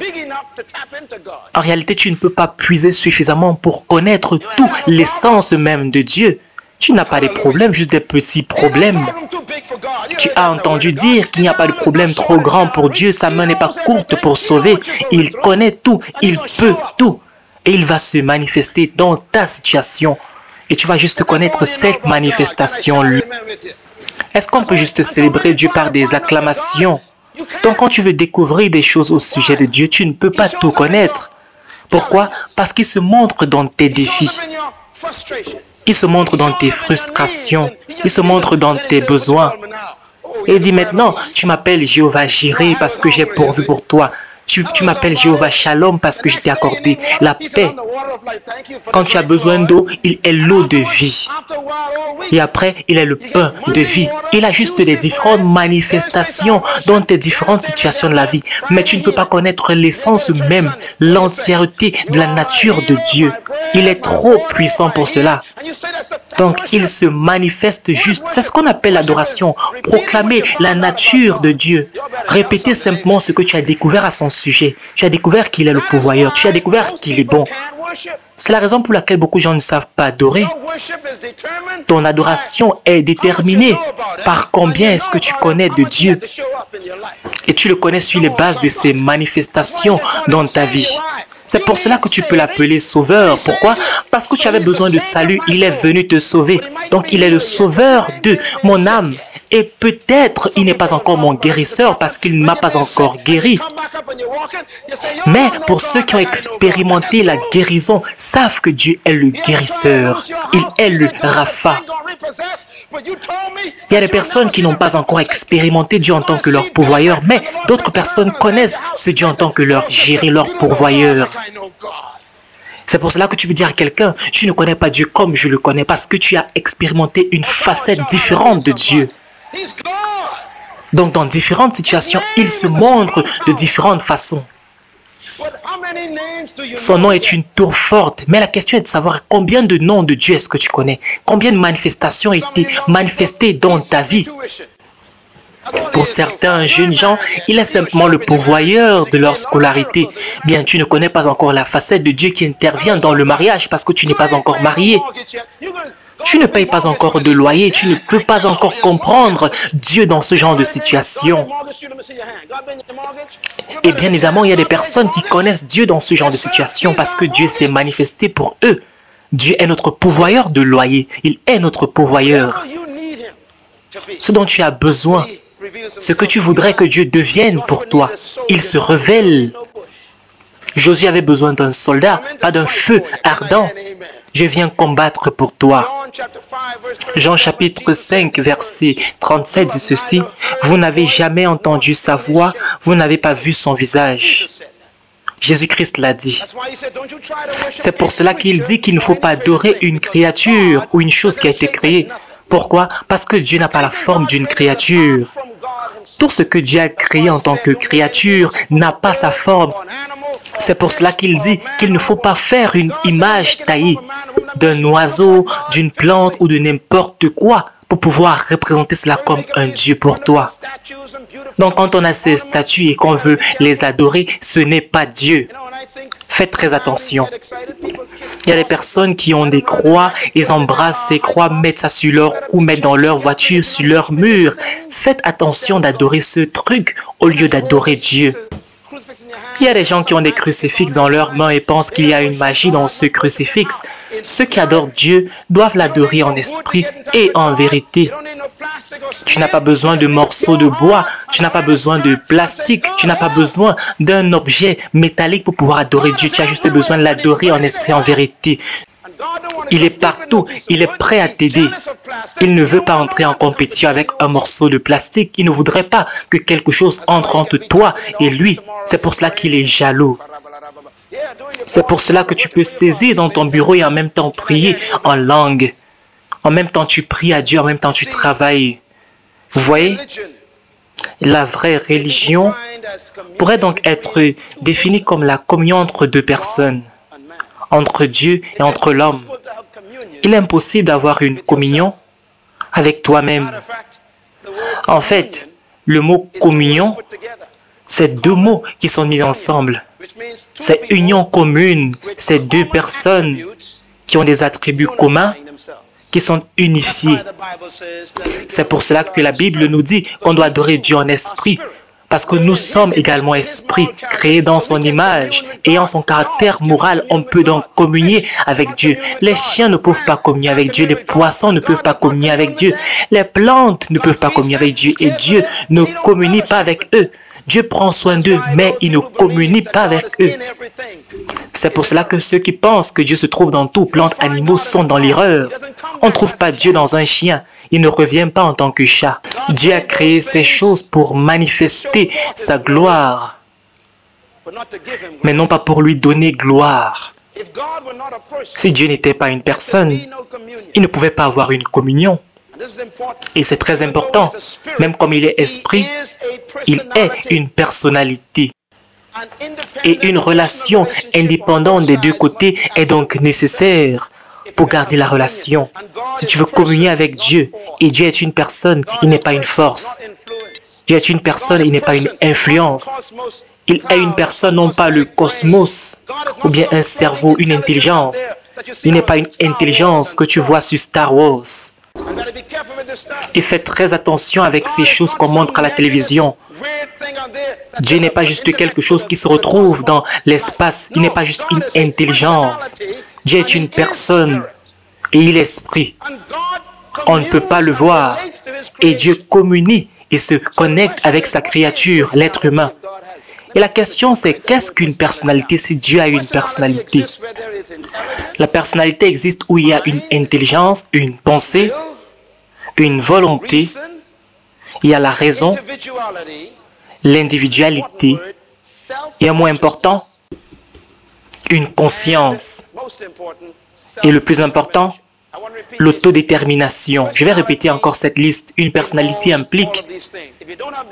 En réalité, tu ne peux pas puiser suffisamment pour connaître tout l'essence même de Dieu. Tu n'as pas des problèmes, juste des petits problèmes. Tu as entendu dire qu'il n'y a pas de problème trop grand pour Dieu. Sa main n'est pas courte pour sauver. Il connaît tout, il peut tout. Et il va se manifester dans ta situation. Et tu vas juste connaître cette manifestation. Est-ce qu'on peut juste célébrer Dieu par des acclamations? Donc quand tu veux découvrir des choses au sujet de Dieu, tu ne peux pas tout connaître. Pourquoi? Parce qu'il se montre dans tes défis. Il se montre dans tes frustrations. Il se montre dans tes besoins. Et il dit maintenant, tu m'appelles Jéhovah Jireh parce que j'ai pourvu pour toi. Tu m'appelles Jéhovah Shalom parce que je t'ai accordé la paix. Quand tu as besoin d'eau, il est l'eau de vie. Et après, il est le pain de vie. Il a juste des différentes manifestations dans tes différentes situations de la vie. Mais tu ne peux pas connaître l'essence même, l'entièreté de la nature de Dieu. Il est trop puissant pour cela. Donc, il se manifeste juste. C'est ce qu'on appelle l'adoration. Proclamer la nature de Dieu. Répéter simplement ce que tu as découvert à son sujet. Tu as découvert qu'il est le pourvoyeur. Tu as découvert qu'il est bon. C'est la raison pour laquelle beaucoup de gens ne savent pas adorer. Ton adoration est déterminée par combien est-ce que tu connais de Dieu. Et tu le connais sur les bases de ses manifestations dans ta vie. C'est pour cela que tu peux l'appeler sauveur. Pourquoi? Parce que tu avais besoin de salut. Il est venu te sauver. Donc, il est le sauveur de mon âme. Et peut-être, il n'est pas encore mon guérisseur parce qu'il ne m'a pas encore guéri. Mais pour ceux qui ont expérimenté la guérison, savent que Dieu est le guérisseur. Il est le Rapha. Il y a des personnes qui n'ont pas encore expérimenté Dieu en tant que leur pourvoyeur, mais d'autres personnes connaissent ce Dieu en tant que leur Jireh, leur pourvoyeur. C'est pour cela que tu peux dire à quelqu'un, tu ne connais pas Dieu comme je le connais, parce que tu as expérimenté une facette différente de Dieu. Donc dans différentes situations, il se montre de différentes façons. Son nom est une tour forte, mais la question est de savoir combien de noms de Dieu est-ce que tu connais? Combien de manifestations ont été manifestées dans ta vie? Pour certains jeunes gens, il est simplement le pourvoyeur de leur scolarité. Bien, tu ne connais pas encore la facette de Dieu qui intervient dans le mariage parce que tu n'es pas encore marié. Tu ne payes pas encore de loyer, tu ne peux pas encore comprendre Dieu dans ce genre de situation. Et bien évidemment, il y a des personnes qui connaissent Dieu dans ce genre de situation parce que Dieu s'est manifesté pour eux. Dieu est notre pourvoyeur de loyer. Il est notre pourvoyeur. Ce dont tu as besoin, ce que tu voudrais que Dieu devienne pour toi, il se révèle. Josué avait besoin d'un soldat, pas d'un feu ardent. Je viens combattre pour toi. Jean chapitre 5, verset 37 dit ceci. Vous n'avez jamais entendu sa voix, vous n'avez pas vu son visage. Jésus-Christ l'a dit. C'est pour cela qu'il dit qu'il ne faut pas adorer une créature ou une chose qui a été créée. Pourquoi? Parce que Dieu n'a pas la forme d'une créature. Tout ce que Dieu a créé en tant que créature n'a pas sa forme. C'est pour cela qu'il dit qu'il ne faut pas faire une image taillée d'un oiseau, d'une plante ou de n'importe quoi pour pouvoir représenter cela comme un Dieu pour toi. Donc quand on a ces statues et qu'on veut les adorer, ce n'est pas Dieu. Faites très attention. Il y a des personnes qui ont des croix, ils embrassent ces croix, mettent ça sur leur cou, mettent dans leur voiture, sur leur mur. Faites attention d'adorer ce truc au lieu d'adorer Dieu. Il y a des gens qui ont des crucifixes dans leurs mains et pensent qu'il y a une magie dans ce crucifix. Ceux qui adorent Dieu doivent l'adorer en esprit et en vérité. Tu n'as pas besoin de morceaux de bois, tu n'as pas besoin de plastique, tu n'as pas besoin d'un objet métallique pour pouvoir adorer Dieu. Tu as juste besoin de l'adorer en esprit et en vérité. Il est partout, il est prêt à t'aider. Il ne veut pas entrer en compétition avec un morceau de plastique. Il ne voudrait pas que quelque chose entre entre toi et lui. C'est pour cela qu'il est jaloux. C'est pour cela que tu peux saisir dans ton bureau et en même temps prier en langue. En même temps tu pries à Dieu, en même temps tu travailles. Vous voyez? La vraie religion pourrait donc être définie comme la communion entre deux personnes, entre Dieu et entre l'homme. Il est impossible d'avoir une communion avec toi-même. En fait, le mot communion, c'est deux mots qui sont mis ensemble. C'est union commune, c'est deux personnes qui ont des attributs communs, qui sont unifiés. C'est pour cela que la Bible nous dit qu'on doit adorer Dieu en esprit, parce que nous sommes également esprits, créés dans son image, ayant son caractère moral, on peut donc communier avec Dieu. Les chiens ne peuvent pas communier avec Dieu, les poissons ne peuvent pas communier avec Dieu, les plantes ne peuvent pas communier avec Dieu, et Dieu ne communie pas avec eux. Dieu prend soin d'eux, mais il ne communie pas avec eux. C'est pour cela que ceux qui pensent que Dieu se trouve dans tout, plantes, animaux, sont dans l'erreur. On ne trouve pas Dieu dans un chien. Il ne revient pas en tant que chat. Dieu a créé ces choses pour manifester sa gloire, mais non pas pour lui donner gloire. Si Dieu n'était pas une personne, il ne pouvait pas avoir une communion. Et c'est très important. Même comme il est esprit, il est une personnalité. Et une relation indépendante des deux côtés est donc nécessaire pour garder la relation. Si tu veux communier avec Dieu, et Dieu est une personne, il n'est pas une force. Dieu est une personne, il n'est pas une influence. Il est une personne, non pas le cosmos, ou bien un cerveau, une intelligence. Il n'est pas une intelligence que tu vois sur Star Wars. Et fais très attention avec ces choses qu'on montre à la télévision. Dieu n'est pas juste quelque chose qui se retrouve dans l'espace. Il n'est pas juste une intelligence. Dieu est une personne et il est esprit. On ne peut pas le voir. Et Dieu communie et se connecte avec sa créature, l'être humain. Et la question c'est, qu'est-ce qu'une personnalité si Dieu a une personnalité? La personnalité existe où il y a une intelligence, une pensée, une volonté, il y a la raison, l'individualité, et un mot important, une conscience. Et le plus important, l'autodétermination. Je vais répéter encore cette liste. Une personnalité implique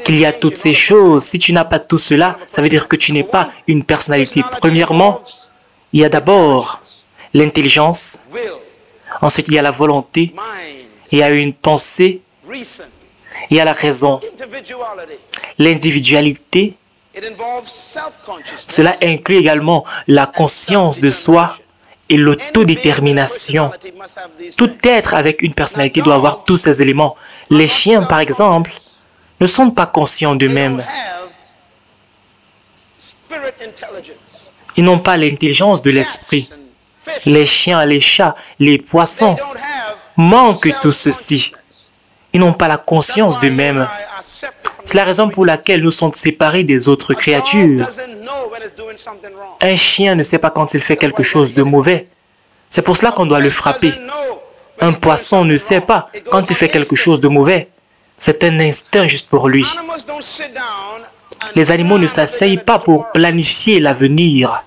qu'il y a toutes ces choses. Si tu n'as pas tout cela, ça veut dire que tu n'es pas une personnalité. Premièrement, il y a d'abord l'intelligence. Ensuite, il y a la volonté. Il y a une pensée. Il y a la raison. L'individualité. Cela inclut également la conscience de soi et l'autodétermination. Tout être avec une personnalité doit avoir tous ces éléments. Les chiens, par exemple, ne sont pas conscients d'eux-mêmes. Ils n'ont pas l'intelligence de l'esprit. Les chiens, les chats, les poissons manquent tout ceci. Ils n'ont pas la conscience d'eux-mêmes. C'est la raison pour laquelle nous sommes séparés des autres créatures. Un chien ne sait pas quand il fait quelque chose de mauvais. C'est pour cela qu'on doit le frapper. Un poisson ne sait pas quand il fait quelque chose de mauvais. C'est un instinct juste pour lui. Les animaux ne s'asseyent pas pour planifier l'avenir.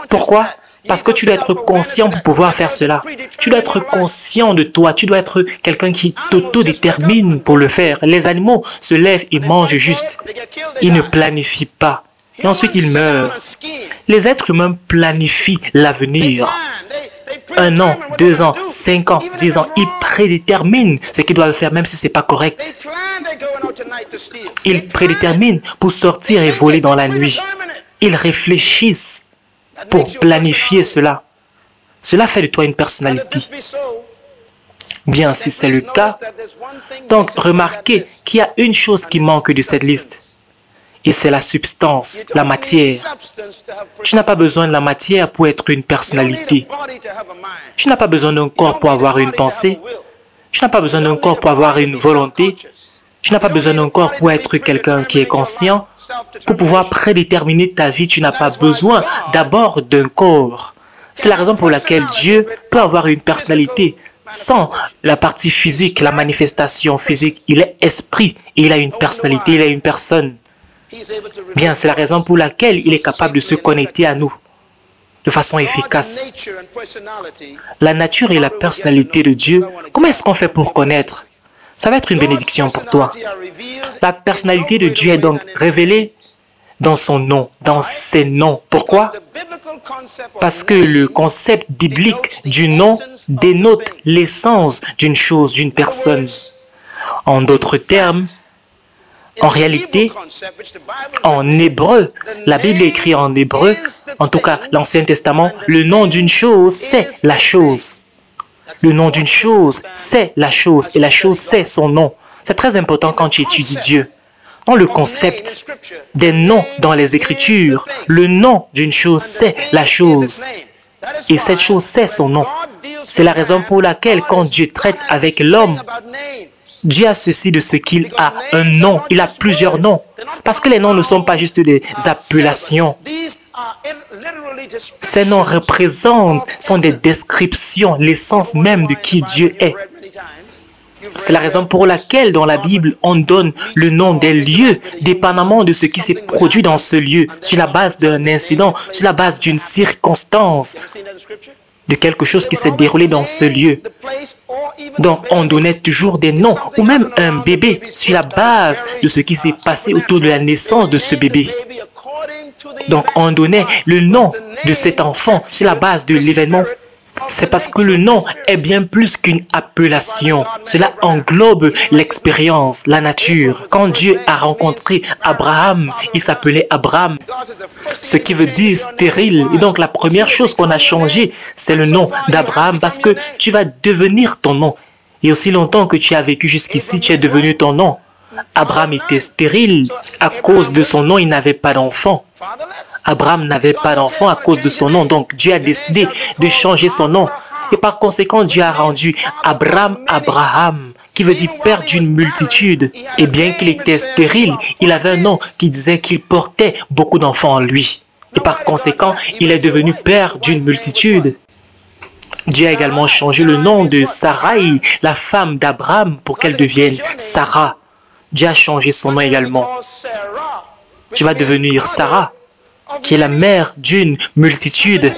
Pourquoi? Parce que tu dois être conscient pour pouvoir faire cela. Tu dois être conscient de toi. Tu dois être quelqu'un qui t'autodétermine pour le faire. Les animaux se lèvent et mangent juste. Ils ne planifient pas. Et ensuite, ils meurent. Les êtres humains planifient l'avenir. 1 an, 2 ans, 5 ans, 10 ans. Ils prédéterminent ce qu'ils doivent faire, même si ce n'est pas correct. Ils prédéterminent pour sortir et voler dans la nuit. Ils réfléchissent pour planifier cela. Cela fait de toi une personnalité. Bien, si c'est le cas, donc remarquez qu'il y a une chose qui manque de cette liste. Et c'est la substance, la matière. Tu n'as pas besoin de la matière pour être une personnalité. Tu n'as pas besoin d'un corps pour avoir une pensée. Tu n'as pas besoin d'un corps pour avoir une volonté. Tu n'as pas besoin d'un corps pour être quelqu'un qui est conscient. Pour pouvoir prédéterminer ta vie, tu n'as pas besoin d'abord d'un corps. C'est la raison pour laquelle Dieu peut avoir une personnalité sans la partie physique, la manifestation physique. Il est esprit et il a une personnalité, il a une personne. Bien, c'est la raison pour laquelle il est capable de se connecter à nous de façon efficace. La nature et la personnalité de Dieu, comment est-ce qu'on fait pour connaître? Ça va être une bénédiction pour toi. La personnalité de Dieu est donc révélée dans son nom, dans ses noms. Pourquoi? Parce que le concept biblique du nom dénote l'essence d'une chose, d'une personne. En d'autres termes, en réalité, en hébreu, la Bible est écrite en hébreu, en tout cas l'Ancien Testament, le nom d'une chose, c'est la chose. Le nom d'une chose, c'est la chose, et la chose, c'est son nom. C'est très important quand tu étudies Dieu. Dans le concept des noms dans les Écritures, le nom d'une chose, c'est la chose. Et cette chose, c'est son nom. C'est la raison pour laquelle quand Dieu traite avec l'homme, Dieu a ceci de ce qu'il a un nom. Il a plusieurs noms. Parce que les noms ne sont pas juste des appellations. Ces noms représentent, sont des descriptions, l'essence même de qui Dieu est. C'est la raison pour laquelle dans la Bible, on donne le nom des lieux, dépendamment de ce qui s'est produit dans ce lieu, sur la base d'un incident, sur la base d'une circonstance, de quelque chose qui s'est déroulé dans ce lieu. Donc, on donnait toujours des noms, ou même un bébé, sur la base de ce qui s'est passé autour de la naissance de ce bébé. Donc, on donnait le nom de cet enfant sur la base de l'événement. C'est parce que le nom est bien plus qu'une appellation. Cela englobe l'expérience, la nature. Quand Dieu a rencontré Abraham, il s'appelait Abraham, ce qui veut dire stérile. Et donc la première chose qu'on a changé, c'est le nom d'Abraham parce que tu vas devenir ton nom. Et aussi longtemps que tu as vécu jusqu'ici, tu es devenu ton nom. Abraham était stérile. À cause de son nom, il n'avait pas d'enfant. Abraham n'avait pas d'enfant à cause de son nom. Donc Dieu a décidé de changer son nom. Et par conséquent, Dieu a rendu Abraham Abraham, qui veut dire père d'une multitude. Et bien qu'il était stérile, il avait un nom qui disait qu'il portait beaucoup d'enfants en lui. Et par conséquent, il est devenu père d'une multitude. Dieu a également changé le nom de Sarai, la femme d'Abraham, pour qu'elle devienne Sarah. Dieu a changé son nom également. Tu vas devenir Sarah, qui est la mère d'une multitude,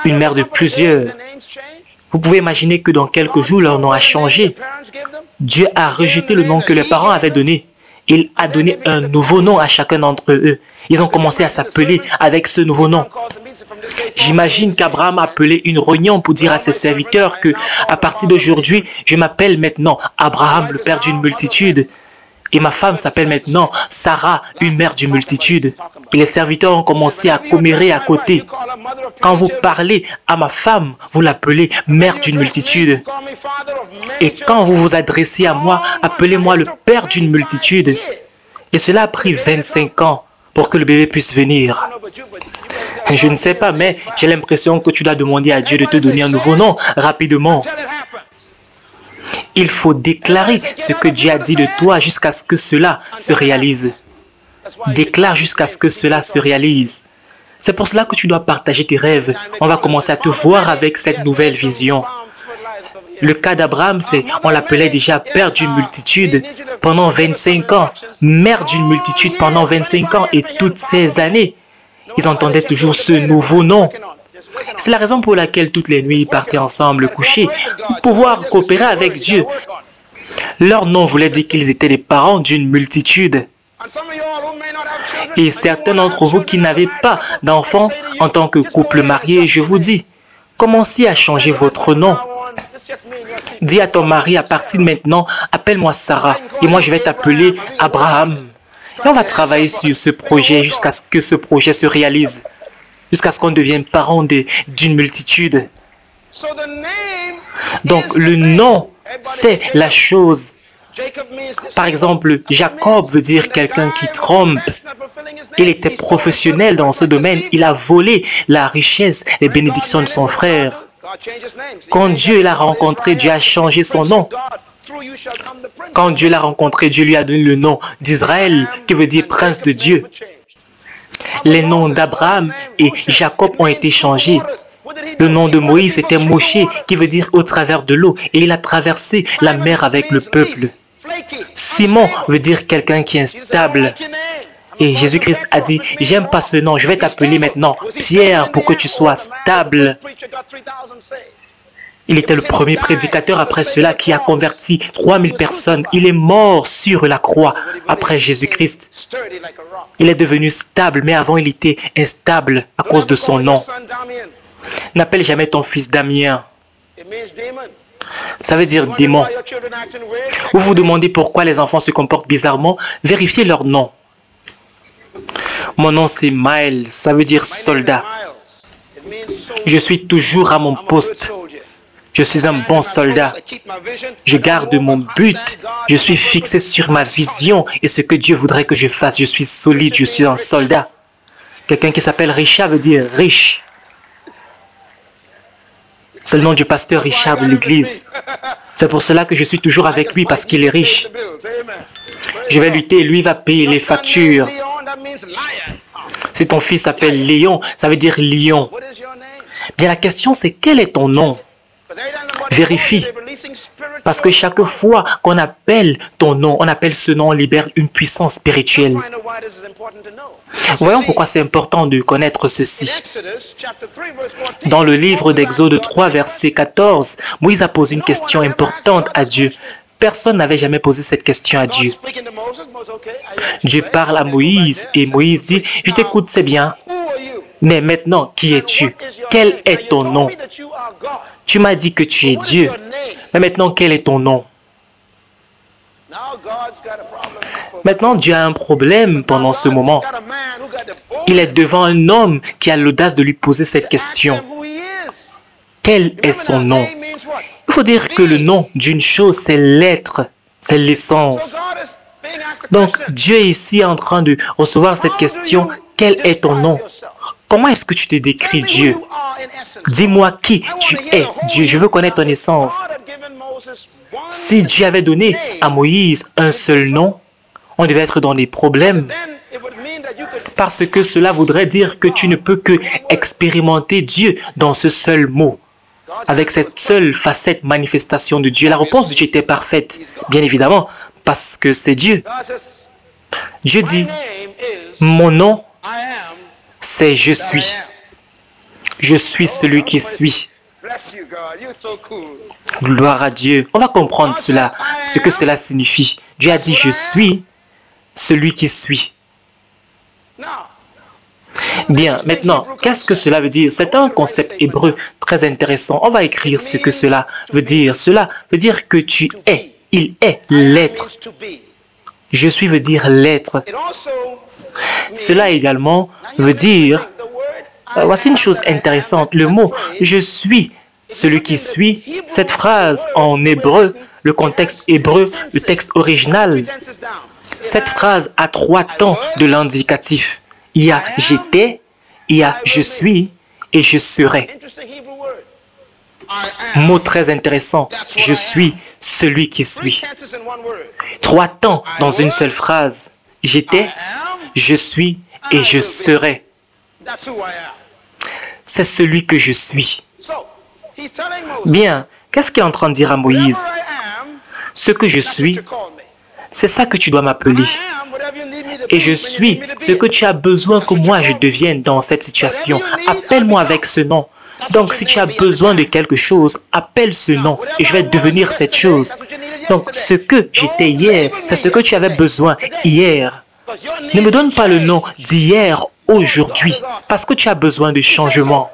une mère de plusieurs. Vous pouvez imaginer que dans quelques jours, leur nom a changé. Dieu a rejeté le nom que les parents avaient donné. Il a donné un nouveau nom à chacun d'entre eux. Ils ont commencé à s'appeler avec ce nouveau nom. J'imagine qu'Abraham a appelé une réunion pour dire à ses serviteurs que à partir d'aujourd'hui, je m'appelle maintenant Abraham, le père d'une multitude. Et ma femme s'appelle maintenant Sarah, une mère d'une multitude. Et les serviteurs ont commencé à commérer à côté. Quand vous parlez à ma femme, vous l'appelez mère d'une multitude. Et quand vous vous adressez à moi, appelez-moi le père d'une multitude. Et cela a pris 25 ans pour que le bébé puisse venir. Je ne sais pas, mais j'ai l'impression que tu dois demander à Dieu de te donner un nouveau nom rapidement. Il faut déclarer ce que Dieu a dit de toi jusqu'à ce que cela se réalise. Déclare jusqu'à ce que cela se réalise. C'est pour cela que tu dois partager tes rêves. On va commencer à te voir avec cette nouvelle vision. Le cas d'Abraham, on l'appelait déjà père d'une multitude pendant 25 ans, mère d'une multitude pendant 25 ans et toutes ces années. Ils entendaient toujours ce nouveau nom. C'est la raison pour laquelle toutes les nuits ils partaient ensemble coucher pour pouvoir coopérer avec Dieu. Leur nom voulait dire qu'ils étaient les parents d'une multitude. Et certains d'entre vous qui n'avaient pas d'enfants en tant que couple marié, je vous dis, commencez à changer votre nom. Dis à ton mari, à partir de maintenant, appelle-moi Sarah et moi je vais t'appeler Abraham. Et on va travailler sur ce projet jusqu'à ce que ce projet se réalise, jusqu'à ce qu'on devienne parents d'une multitude. Donc le nom, c'est la chose. Par exemple, Jacob veut dire quelqu'un qui trompe. Il était professionnel dans ce domaine. Il a volé la richesse, les bénédictions de son frère. Quand Dieu l'a rencontré, Dieu a changé son nom. Quand Dieu l'a rencontré, Dieu lui a donné le nom d'Israël, qui veut dire prince de Dieu. Les noms d'Abraham et Jacob ont été changés. Le nom de Moïse était Moshe, qui veut dire au travers de l'eau, et il a traversé la mer avec le peuple. Simon veut dire quelqu'un qui est instable. Et Jésus-Christ a dit, j'aime pas ce nom, je vais t'appeler maintenant Pierre pour que tu sois stable. Il était le premier prédicateur après cela qui a converti 3000 personnes. Il est mort sur la croix après Jésus-Christ. Il est devenu stable, mais avant il était instable à cause de son nom. N'appelle jamais ton fils Damien. Ça veut dire démon. Vous vous demandez pourquoi les enfants se comportent bizarrement, vérifiez leur nom. Mon nom c'est Miles, ça veut dire soldat. Je suis toujours à mon poste. Je suis un bon soldat. Je garde mon but. Je suis fixé sur ma vision et ce que Dieu voudrait que je fasse. Je suis solide, je suis un soldat. Quelqu'un qui s'appelle Richard veut dire riche. C'est le nom du pasteur Richard de l'église. C'est pour cela que je suis toujours avec lui parce qu'il est riche. Je vais lutter et lui va payer les factures. Si ton fils s'appelle Léon, ça veut dire lion. Bien, la question c'est quel est ton nom? Vérifie. Parce que chaque fois qu'on appelle ton nom, on appelle ce nom, on libère une puissance spirituelle. Voyons pourquoi c'est important de connaître ceci. Dans le livre d'Exode 3, verset 14, Moïse a posé une question importante à Dieu. Personne n'avait jamais posé cette question à Dieu. Dieu parle à Moïse et Moïse dit, je t'écoute, c'est bien. Mais maintenant, qui es-tu? Quel est ton nom? Tu m'as dit que tu es Dieu. Mais maintenant, quel est ton nom? Maintenant, Dieu a un problème pendant ce moment. Il est devant un homme qui a l'audace de lui poser cette question. Quel est son nom? Il faut dire que le nom d'une chose, c'est l'être, c'est l'essence. Donc, Dieu est ici en train de recevoir cette question. Quel est ton nom? Comment est-ce que tu te décris, Dieu? Dis-moi qui tu es, Dieu. Je veux connaître ton essence. Si Dieu avait donné à Moïse un seul nom, on devait être dans des problèmes. Parce que cela voudrait dire que tu ne peux que expérimenter Dieu dans ce seul mot. Avec cette seule facette manifestation de Dieu. La réponse de Dieu était parfaite, bien évidemment, parce que c'est Dieu. Dieu dit, mon nom, c'est je suis. Je suis celui qui suis. Gloire à Dieu. On va comprendre cela, ce que cela signifie. Dieu a dit, je suis celui qui suis. Bien, maintenant, qu'est-ce que cela veut dire? C'est un concept hébreu très intéressant. On va écrire ce que cela veut dire. Cela veut dire que tu es. Il est l'être. Je suis veut dire l'être. Cela également veut dire, voici une chose intéressante, le mot « je suis », celui qui suit, cette phrase en hébreu, le contexte hébreu, le texte original, cette phrase a 3 temps de l'indicatif. Il y a « j'étais », il y a « je suis » et « je serai ». Mot très intéressant, je suis celui qui suit. 3 temps dans une seule phrase. J'étais, je suis et je serai. C'est celui que je suis. Bien, qu'est-ce qu'il est en train de dire à Moïse? Ce que je suis, c'est ça que tu dois m'appeler. Et je suis ce que tu as besoin que moi je devienne dans cette situation. Appelle-moi avec ce nom. Donc, si tu as besoin de quelque chose, appelle ce nom et je vais devenir cette chose. Donc, ce que j'étais hier, c'est ce que tu avais besoin hier. Ne me donne pas le nom d'hier, aujourd'hui, parce que tu as besoin de changement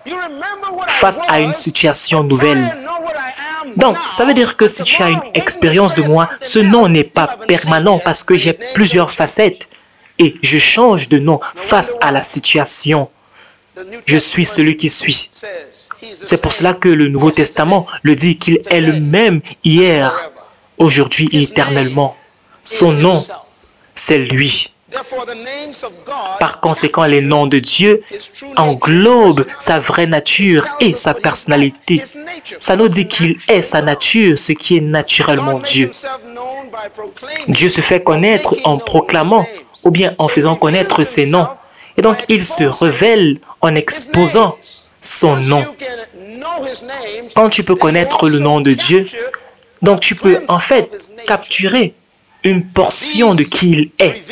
face à une situation nouvelle. Donc, ça veut dire que si tu as une expérience de moi, ce nom n'est pas permanent parce que j'ai plusieurs facettes et je change de nom face à la situation. Je suis celui qui suis. C'est pour cela que le Nouveau Testament le dit qu'il est le même hier, aujourd'hui et éternellement. Son nom, c'est lui. Par conséquent, les noms de Dieu englobent sa vraie nature et sa personnalité. Ça nous dit qu'il est sa nature, ce qui est naturellement Dieu. Dieu se fait connaître en proclamant ou bien en faisant connaître ses noms. Et donc, il se révèle en exposant son nom. Quand tu peux connaître le nom de Dieu, donc tu peux en fait capturer une portion de qui il est.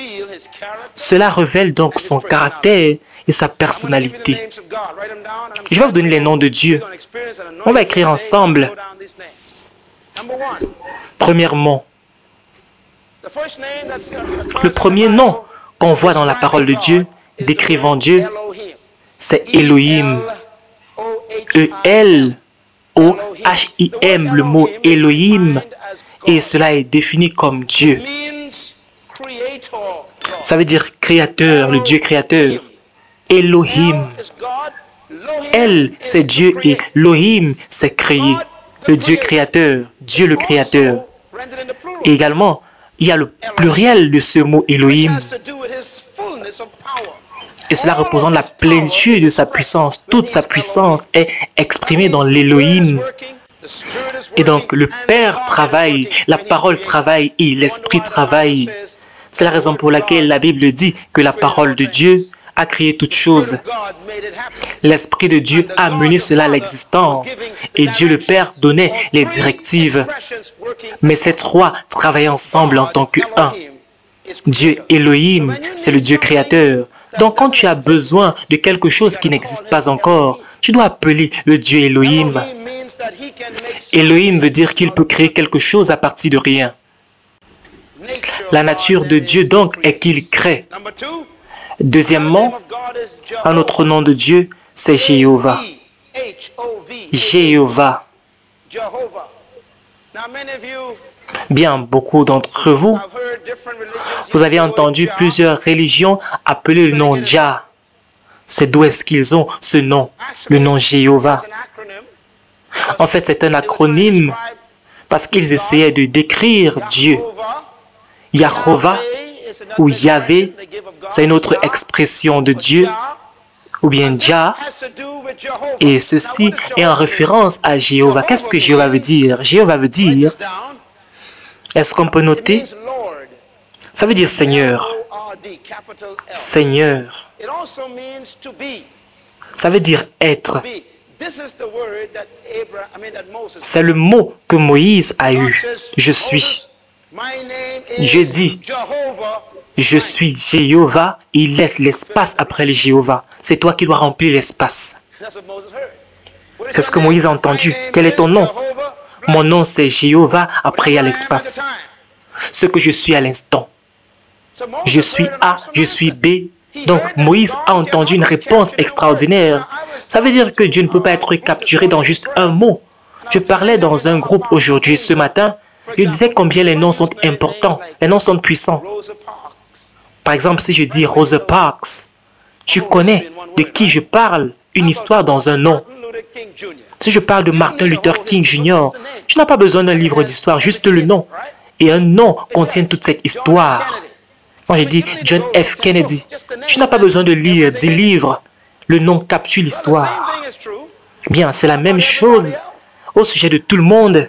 Cela révèle donc son caractère et sa personnalité. Je vais vous donner les noms de Dieu. On va écrire ensemble. Premièrement, le premier nom qu'on voit dans la parole de Dieu, décrivant Dieu, c'est Elohim. E-L-O-H-I-M, le mot Elohim, et cela est défini comme Dieu. Ça veut dire créateur, le Dieu créateur. Elohim. El, c'est Dieu et Lohim, c'est créé. Le Dieu créateur, Dieu le créateur. Et également, il y a le pluriel de ce mot Elohim. Et cela représente la plénitude de sa puissance. Toute sa puissance est exprimée dans l'Elohim. Et donc, le Père travaille, la parole travaille et l'Esprit travaille. C'est la raison pour laquelle la Bible dit que la parole de Dieu a créé toutes choses. L'Esprit de Dieu a mené cela à l'existence et Dieu le Père donnait les directives. Mais ces trois travaillaient ensemble en tant qu'un. Dieu Elohim, c'est le Dieu créateur. Donc quand tu as besoin de quelque chose qui n'existe pas encore, tu dois appeler le Dieu Elohim. Elohim veut dire qu'il peut créer quelque chose à partir de rien. La nature de Dieu donc est qu'il crée. Deuxièmement, un autre nom de Dieu, c'est Jéhovah. Jéhovah. Bien, beaucoup d'entre vous, vous avez entendu plusieurs religions appeler le nom Jah. C'est d'où est-ce qu'ils ont ce nom, le nom Jéhovah. En fait, c'est un acronyme parce qu'ils essayaient de décrire Dieu. Yahovah ou Yahvé, c'est une autre expression de Dieu, ou bien Jah, et ceci est en référence à Jéhovah. Qu'est-ce que Jéhovah veut dire? Jéhovah veut dire, est-ce qu'on peut noter? Ça veut dire Seigneur. Seigneur. Ça veut dire être. C'est le mot que Moïse a eu. Je suis. Dieu dit, je suis Jéhovah, il laisse l'espace après le Jéhovah. C'est toi qui dois remplir l'espace. C'est ce que Moïse a entendu. Quel est ton nom? Mon nom c'est Jéhovah, après il y a l'espace. Ce que je suis à l'instant. Je suis A, je suis B. Donc Moïse a entendu une réponse extraordinaire. Ça veut dire que Dieu ne peut pas être capturé dans juste un mot. Je parlais dans un groupe aujourd'hui ce matin Je disais combien les noms sont importants, les noms sont puissants. Par exemple, si je dis Rosa Parks, tu connais de qui je parle, une histoire dans un nom. Si je parle de Martin Luther King Jr., tu n'as pas besoin d'un livre d'histoire, juste le nom. Et un nom contient toute cette histoire. Quand j'ai dit John F. Kennedy, tu n'as pas besoin de lire 10 livres. Le nom capture l'histoire. Bien, c'est la même chose au sujet de tout le monde.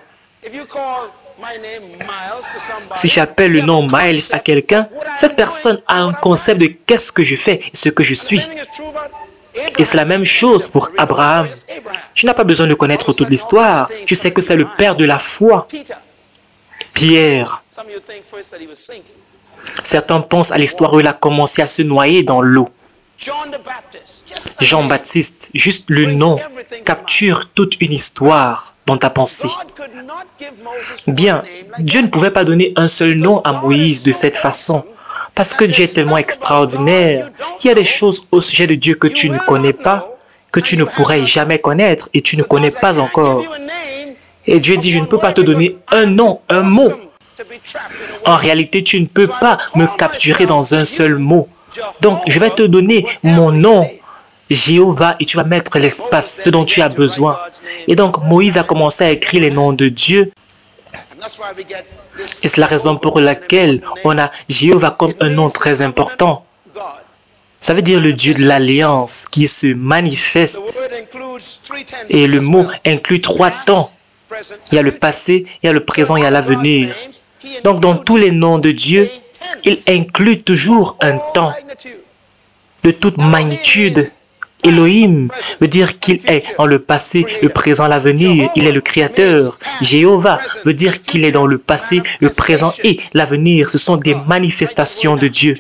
Si j'appelle le nom Miles à quelqu'un, cette personne a un concept de qu'est-ce que je fais et ce que je suis. Et c'est la même chose pour Abraham. Tu n'as pas besoin de connaître toute l'histoire. Tu sais que c'est le père de la foi. Pierre. Certains pensent à l'histoire où il a commencé à se noyer dans l'eau. Jean-Baptiste, juste le nom, capture toute une histoire dans ta pensée. Bien, Dieu ne pouvait pas donner un seul nom à Moïse de cette façon, parce que Dieu est tellement extraordinaire. Il y a des choses au sujet de Dieu que tu ne connais pas, que tu ne pourrais jamais connaître et tu ne connais pas encore. Et Dieu dit, je ne peux pas te donner un nom, un mot. En réalité, tu ne peux pas me capturer dans un seul mot. Donc, je vais te donner mon nom, Jéhovah, et tu vas mettre l'espace, ce dont tu as besoin. Et donc, Moïse a commencé à écrire les noms de Dieu. Et c'est la raison pour laquelle on a Jéhovah comme un nom très important. Ça veut dire le Dieu de l'Alliance qui se manifeste. Et le mot inclut 3 temps. Il y a le passé, il y a le présent, il y a l'avenir. Donc, dans tous les noms de Dieu, il inclut toujours un temps de toute magnitude. Elohim veut dire qu'il est dans le passé, le présent, l'avenir. Il est le Créateur. Jéhovah veut dire qu'il est dans le passé, le présent et l'avenir. Ce sont des manifestations de Dieu.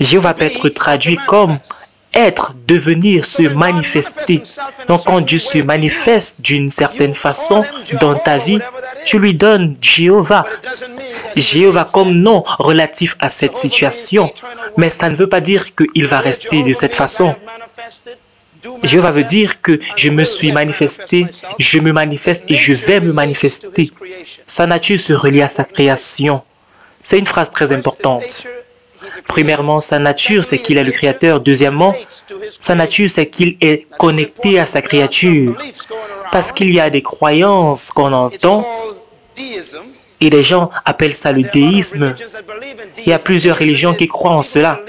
Jéhovah peut être traduit comme être, devenir, se manifester. Donc quand Dieu se manifeste d'une certaine façon dans ta vie, tu lui donnes Jéhovah. Jéhovah comme nom relatif à cette situation. Mais ça ne veut pas dire qu'il va rester de cette façon. Jéhovah veut dire que je me suis manifesté, je me manifeste et je vais me manifester. Sa nature se relie à sa création. C'est une phrase très importante. Premièrement, sa nature, c'est qu'il est le Créateur. Deuxièmement, sa nature, c'est qu'il est connecté à sa créature. Parce qu'il y a des croyances qu'on entend et les gens appellent ça le déisme. Il y a plusieurs religions qui croient en cela.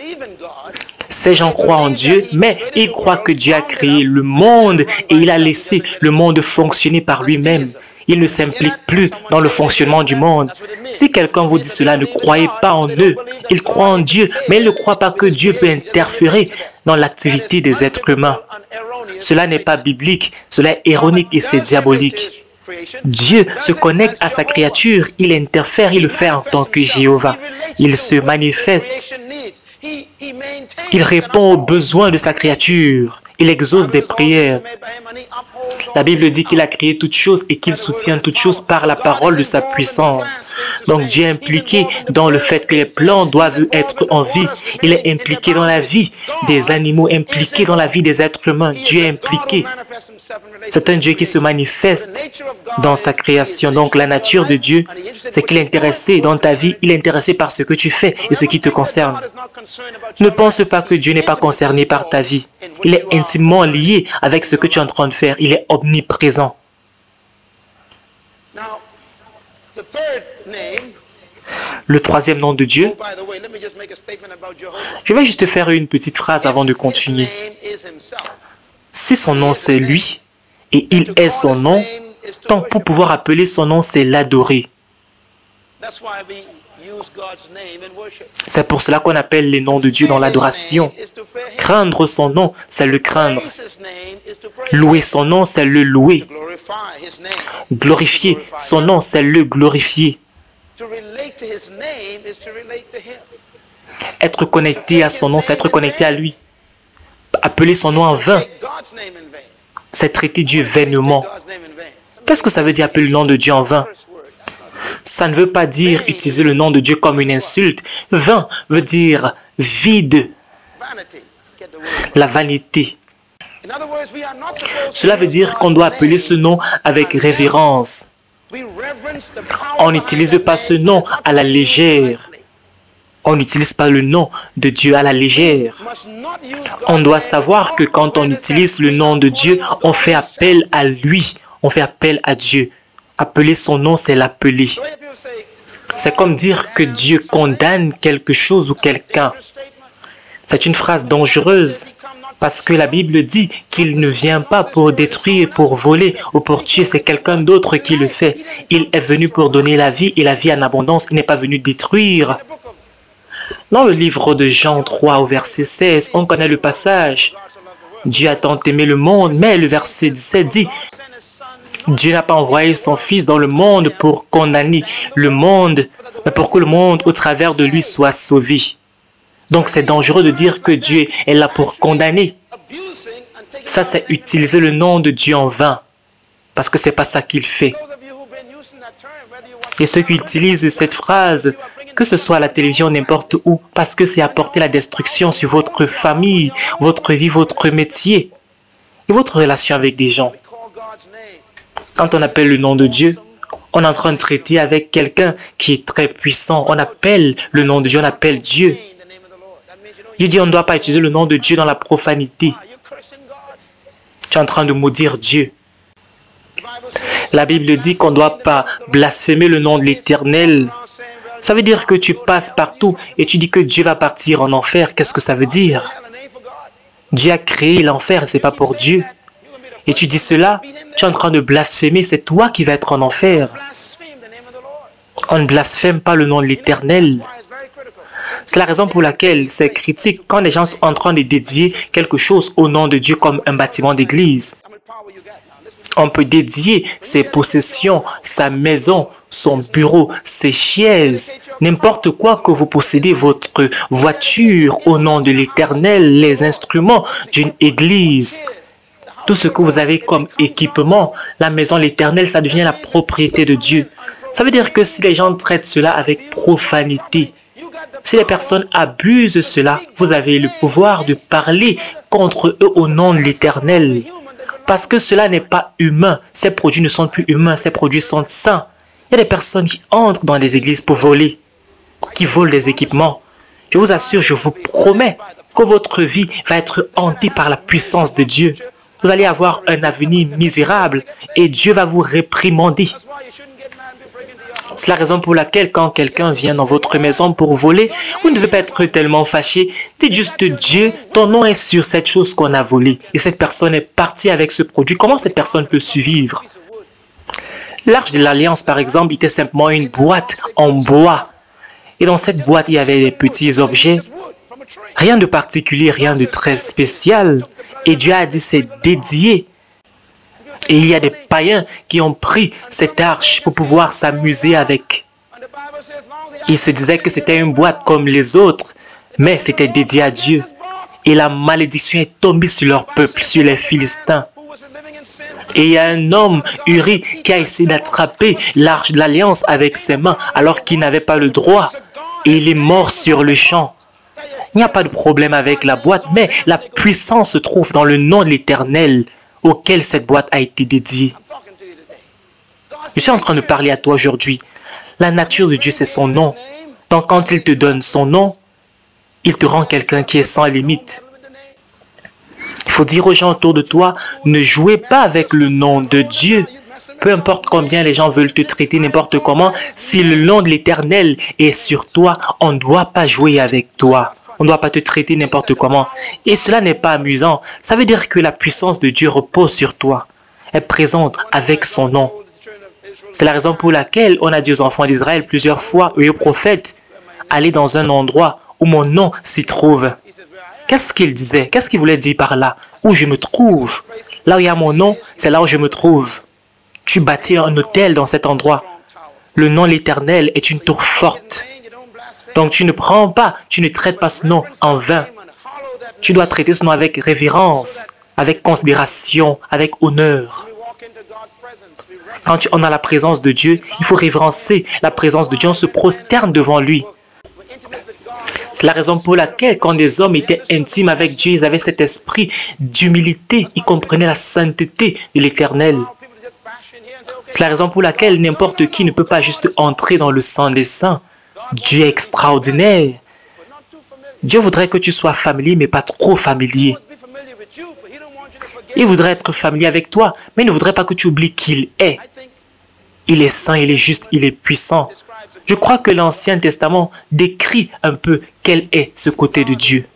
Ces gens croient en Dieu, mais ils croient que Dieu a créé le monde et il a laissé le monde fonctionner par lui-même. Il ne s'implique plus dans le fonctionnement du monde. Si quelqu'un vous dit cela, ne croyez pas en eux. Ils croient en Dieu, mais ils ne croient pas que Dieu peut interférer dans l'activité des êtres humains. Cela n'est pas biblique, cela est ironique et c'est diabolique. Dieu se connecte à sa créature, il interfère, il le fait en tant que Jéhovah. Il se manifeste, il répond aux besoins de sa créature. Il exauce des prières. La Bible dit qu'il a créé toutes choses et qu'il soutient toutes choses par la parole de sa puissance. Donc Dieu est impliqué dans le fait que les plantes doivent être en vie. Il est impliqué dans la vie des animaux, impliqué dans la vie des êtres humains. Dieu est impliqué. C'est un Dieu qui se manifeste dans sa création. Donc la nature de Dieu, c'est qu'il est intéressé dans ta vie. Il est intéressé par ce que tu fais et ce qui te concerne. Ne pense pas que Dieu n'est pas concerné par ta vie. Il est intimement lié avec ce que tu es en train de faire. Il est omniprésent. Le troisième nom de Dieu, je vais juste faire une petite phrase avant de continuer. Si son nom c'est lui, et il est son nom, donc pour pouvoir appeler son nom, c'est l'adorer. C'est pour cela qu'on appelle les noms de Dieu dans l'adoration. Craindre son nom, c'est le craindre. Louer son nom, c'est le louer. Glorifier son nom, c'est le glorifier. Être connecté à son nom, c'est être connecté à lui. Appeler son nom en vain, c'est traiter Dieu vainement. Qu'est-ce que ça veut dire appeler le nom de Dieu en vain? Ça ne veut pas dire utiliser le nom de Dieu comme une insulte. Vain veut dire vide, la vanité. Cela veut dire qu'on doit appeler ce nom avec révérence. On n'utilise pas ce nom à la légère. On n'utilise pas le nom de Dieu à la légère. On doit savoir que quand on utilise le nom de Dieu, on fait appel à lui. On fait appel à Dieu. Appeler son nom, c'est l'appeler. C'est comme dire que Dieu condamne quelque chose ou quelqu'un. C'est une phrase dangereuse parce que la Bible dit qu'il ne vient pas pour détruire, pour voler ou pour tuer. C'est quelqu'un d'autre qui le fait. Il est venu pour donner la vie et la vie en abondance. Il n'est pas venu détruire. Dans le livre de Jean 3 au verset 16, on connaît le passage. Dieu a tant aimé le monde, mais le verset 17 dit Dieu n'a pas envoyé son Fils dans le monde pour condamner le monde, mais pour que le monde, au travers de lui, soit sauvé. Donc c'est dangereux de dire que Dieu est là pour condamner. Ça, c'est utiliser le nom de Dieu en vain, parce que ce n'est pas ça qu'il fait. Et ceux qui utilisent cette phrase, que ce soit à la télévision, n'importe où, parce que c'est apporter la destruction sur votre famille, votre vie, votre métier et votre relation avec des gens. Quand on appelle le nom de Dieu, on est en train de traiter avec quelqu'un qui est très puissant. On appelle le nom de Dieu, on appelle Dieu. Dieu dit on ne doit pas utiliser le nom de Dieu dans la profanité. Tu es en train de maudire Dieu. La Bible dit qu'on ne doit pas blasphémer le nom de l'Éternel. Ça veut dire que tu passes partout et tu dis que Dieu va partir en enfer. Qu'est-ce que ça veut dire? Dieu a créé l'enfer, ce n'est pas pour Dieu. Et tu dis cela, tu es en train de blasphémer, c'est toi qui vas être en enfer. On ne blasphème pas le nom de l'Éternel. C'est la raison pour laquelle c'est critique quand les gens sont en train de dédier quelque chose au nom de Dieu comme un bâtiment d'église. On peut dédier ses possessions, sa maison, son bureau, ses chaises, n'importe quoi que vous possédez, votre voiture au nom de l'Éternel, les instruments d'une église. Tout ce que vous avez comme équipement, la maison de l'Éternel, ça devient la propriété de Dieu. Ça veut dire que si les gens traitent cela avec profanité, si les personnes abusent cela, vous avez le pouvoir de parler contre eux au nom de l'Éternel. Parce que cela n'est pas humain. Ces produits ne sont plus humains, ces produits sont saints. Il y a des personnes qui entrent dans les églises pour voler, qui volent des équipements. Je vous assure, je vous promets que votre vie va être hantée par la puissance de Dieu. Vous allez avoir un avenir misérable et Dieu va vous réprimander. C'est la raison pour laquelle quand quelqu'un vient dans votre maison pour voler, vous ne devez pas être tellement fâché. Dites juste Dieu, ton nom est sur cette chose qu'on a volée. Et cette personne est partie avec ce produit. Comment cette personne peut survivre? L'Arche de l'Alliance, par exemple, était simplement une boîte en bois. Et dans cette boîte, il y avait des petits objets. Rien de particulier, rien de très spécial. Et Dieu a dit c'est dédié. Et il y a des païens qui ont pris cette arche pour pouvoir s'amuser avec. Ils se disaient que c'était une boîte comme les autres, mais c'était dédié à Dieu. Et la malédiction est tombée sur leur peuple, sur les Philistins. Et il y a un homme, Uri, qui a essayé d'attraper l'arche de l'Alliance avec ses mains alors qu'il n'avait pas le droit. Et il est mort sur le champ. Il n'y a pas de problème avec la boîte, mais la puissance se trouve dans le nom de l'Éternel auquel cette boîte a été dédiée. Je suis en train de parler à toi aujourd'hui. La nature de Dieu, c'est son nom. Donc quand il te donne son nom, il te rend quelqu'un qui est sans limite. Il faut dire aux gens autour de toi, ne jouez pas avec le nom de Dieu. Peu importe combien les gens veulent te traiter n'importe comment, si le nom de l'Éternel est sur toi, on ne doit pas jouer avec toi. On ne doit pas te traiter n'importe comment. Et cela n'est pas amusant. Ça veut dire que la puissance de Dieu repose sur toi. Elle est présente avec son nom. C'est la raison pour laquelle on a dit aux enfants d'Israël plusieurs fois, et aux prophètes, allez dans un endroit où mon nom s'y trouve. Qu'est-ce qu'il disait? Qu'est-ce qu'il voulait dire par là? Où je me trouve. Là où il y a mon nom, c'est là où je me trouve. Tu bâtis un hôtel dans cet endroit. Le nom de l'Éternel est une tour forte. Donc tu ne prends pas, tu ne traites pas ce nom en vain. Tu dois traiter ce nom avec révérence, avec considération, avec honneur. Quand on a la présence de Dieu, il faut révérencer la présence de Dieu, on se prosterne devant lui. C'est la raison pour laquelle quand des hommes étaient intimes avec Dieu, ils avaient cet esprit d'humilité, ils comprenaient la sainteté de l'Éternel. C'est la raison pour laquelle n'importe qui ne peut pas juste entrer dans le sang des saints. Dieu est extraordinaire. Dieu voudrait que tu sois familier, mais pas trop familier. Il voudrait être familier avec toi, mais il ne voudrait pas que tu oublies qui il est. Il est saint, il est juste, il est puissant. Je crois que l'Ancien Testament décrit un peu quel est ce côté de Dieu.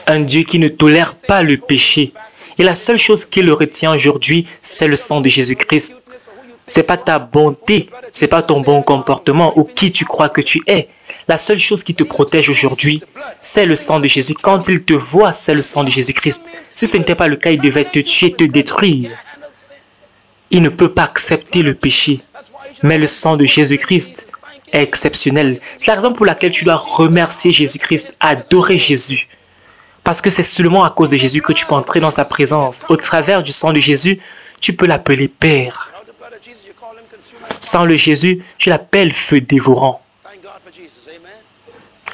Un Dieu qui ne tolère pas le péché. Et la seule chose qui le retient aujourd'hui, c'est le sang de Jésus-Christ. Ce n'est pas ta bonté, ce n'est pas ton bon comportement ou qui tu crois que tu es. La seule chose qui te protège aujourd'hui, c'est le sang de Jésus. Quand il te voit, c'est le sang de Jésus-Christ. Si ce n'était pas le cas, il devait te tuer, te détruire. Il ne peut pas accepter le péché. Mais le sang de Jésus-Christ est exceptionnel. C'est la raison pour laquelle tu dois remercier Jésus-Christ, adorer Jésus. Parce que c'est seulement à cause de Jésus que tu peux entrer dans sa présence. Au travers du sang de Jésus, tu peux l'appeler Père. Sans le Jésus, tu l'appelles feu dévorant.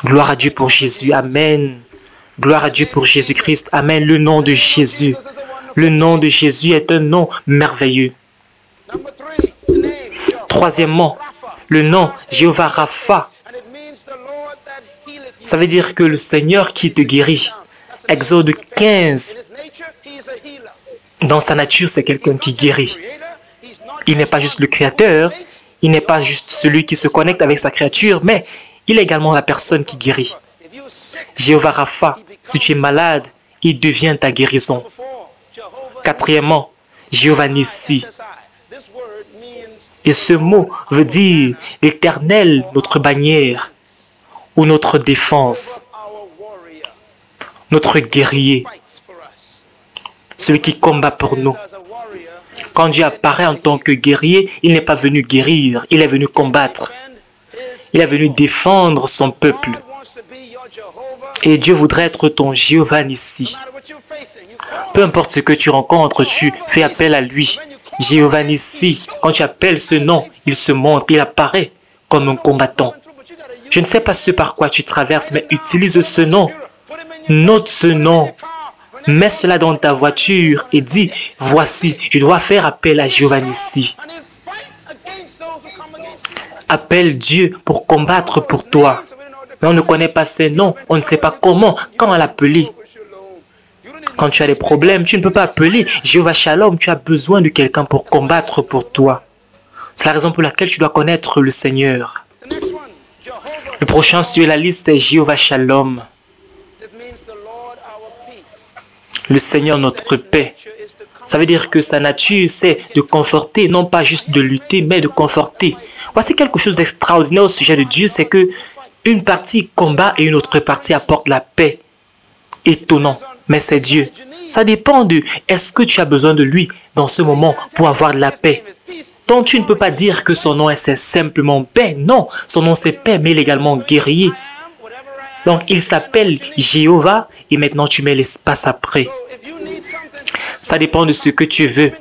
Gloire à Dieu pour Jésus. Amen. Gloire à Dieu pour Jésus-Christ. Amen. Le nom de Jésus. Le nom de Jésus est un nom merveilleux. Troisièmement, le nom Jéhovah Rapha. Ça veut dire que le Seigneur qui te guérit. Exode 15. Dans sa nature, c'est quelqu'un qui guérit. Il n'est pas juste le créateur, il n'est pas juste celui qui se connecte avec sa créature, mais il est également la personne qui guérit. Jéhovah Rapha, si tu es malade, il devient ta guérison. Quatrièmement, Jéhovah Nissi. Et ce mot veut dire l'Éternel, notre bannière, ou notre défense, notre guerrier, celui qui combat pour nous. Quand Dieu apparaît en tant que guerrier, il n'est pas venu guérir, il est venu combattre. Il est venu défendre son peuple. Et Dieu voudrait être ton Jéhovah Nissi. Peu importe ce que tu rencontres, tu fais appel à lui. Jéhovah Nissi, quand tu appelles ce nom, il se montre, il apparaît comme un combattant. Je ne sais pas ce par quoi tu traverses, mais utilise ce nom. Note ce nom. Mets cela dans ta voiture et dis, voici, je dois faire appel à Jéhovah Nissi. Appelle Dieu pour combattre pour toi. Mais on ne connaît pas ses noms, on ne sait pas comment, quand l'appeler. Quand tu as des problèmes, tu ne peux pas appeler Jéhovah Shalom, tu as besoin de quelqu'un pour combattre pour toi. C'est la raison pour laquelle tu dois connaître le Seigneur. Le prochain sur la liste est Jéhovah Shalom. Le Seigneur notre paix. Ça veut dire que sa nature, c'est de conforter, non pas juste de lutter, mais de conforter. Voici quelque chose d'extraordinaire au sujet de Dieu, c'est que une partie combat et une autre partie apporte la paix. Étonnant, mais c'est Dieu. Ça dépend de est-ce que tu as besoin de lui dans ce moment pour avoir de la paix. Donc tu ne peux pas dire que son nom c'est simplement paix. Non, son nom c'est paix, mais il est également guerrier. Donc il s'appelle Jéhovah et maintenant tu mets l'espace après. Ça dépend de ce que tu veux.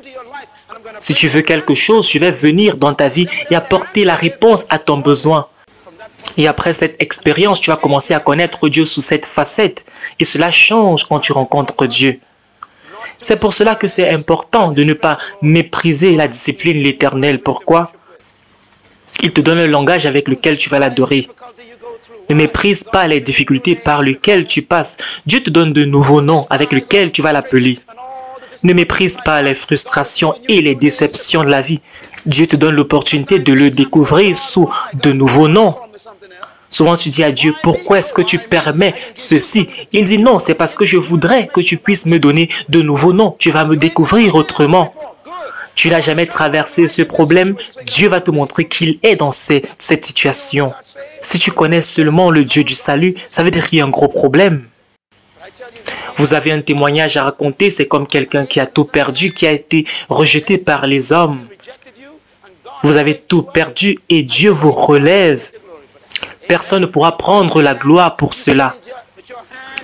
Si tu veux quelque chose, je vais venir dans ta vie et apporter la réponse à ton besoin. Et après cette expérience, tu vas commencer à connaître Dieu sous cette facette. Et cela change quand tu rencontres Dieu. C'est pour cela que c'est important de ne pas mépriser la discipline de l'Éternel. Pourquoi? Il te donne un langage avec lequel tu vas l'adorer. Ne méprise pas les difficultés par lesquelles tu passes. Dieu te donne de nouveaux noms avec lesquels tu vas l'appeler. Ne méprise pas les frustrations et les déceptions de la vie. Dieu te donne l'opportunité de le découvrir sous de nouveaux noms. Souvent tu dis à Dieu, pourquoi est-ce que tu permets ceci? Il dit non, c'est parce que je voudrais que tu puisses me donner de nouveaux noms. Tu vas me découvrir autrement. Tu n'as jamais traversé ce problème, Dieu va te montrer qu'il est dans cette situation. Si tu connais seulement le Dieu du salut, ça veut dire qu'il y a un gros problème. Vous avez un témoignage à raconter, c'est comme quelqu'un qui a tout perdu, qui a été rejeté par les hommes. Vous avez tout perdu et Dieu vous relève. Personne ne pourra prendre la gloire pour cela.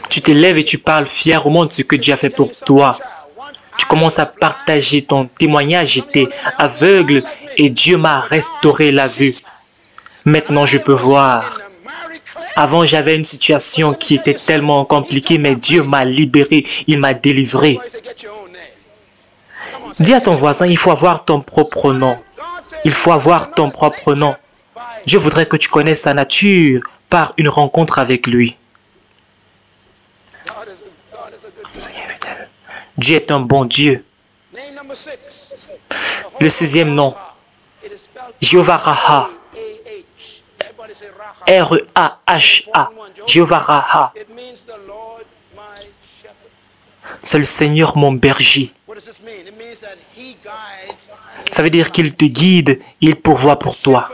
Tu te lèves et tu parles fièrement de ce que Dieu a fait pour toi. Tu commences à partager ton témoignage. J'étais aveugle et Dieu m'a restauré la vue. Maintenant, je peux voir. Avant, j'avais une situation qui était tellement compliquée, mais Dieu m'a libéré. Il m'a délivré. Dis à ton voisin, il faut avoir ton propre nom. Il faut avoir ton propre nom. Je voudrais que tu connaisses sa nature par une rencontre avec lui. Dieu est un bon Dieu. Le sixième nom, Jéhovah Raha. R-E-A-H-A. Jéhovah Raha. C'est le Seigneur mon berger. Ça veut dire qu'il te guide, il pourvoit pour toi.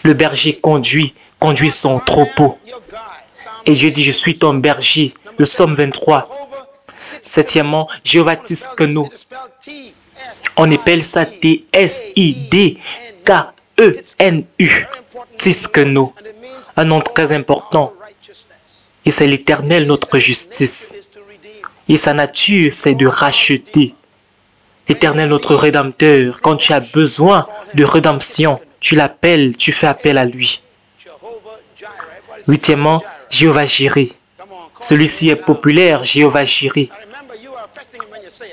Le berger conduit son troupeau. Et Dieu dit, je suis ton berger. Le psaume 23. Septièmement, Jéhovah Tsidkenu. On appelle ça T-S-I-D-K-E-N-U. Tsidkenu. Un nom très important. Et c'est l'Éternel notre justice. Et sa nature, c'est de racheter. L'Éternel notre Rédempteur, quand tu as besoin de rédemption, tu l'appelles, tu fais appel à lui. Huitièmement, Jéhovah Jireh. Celui-ci est populaire, Jéhovah Jireh.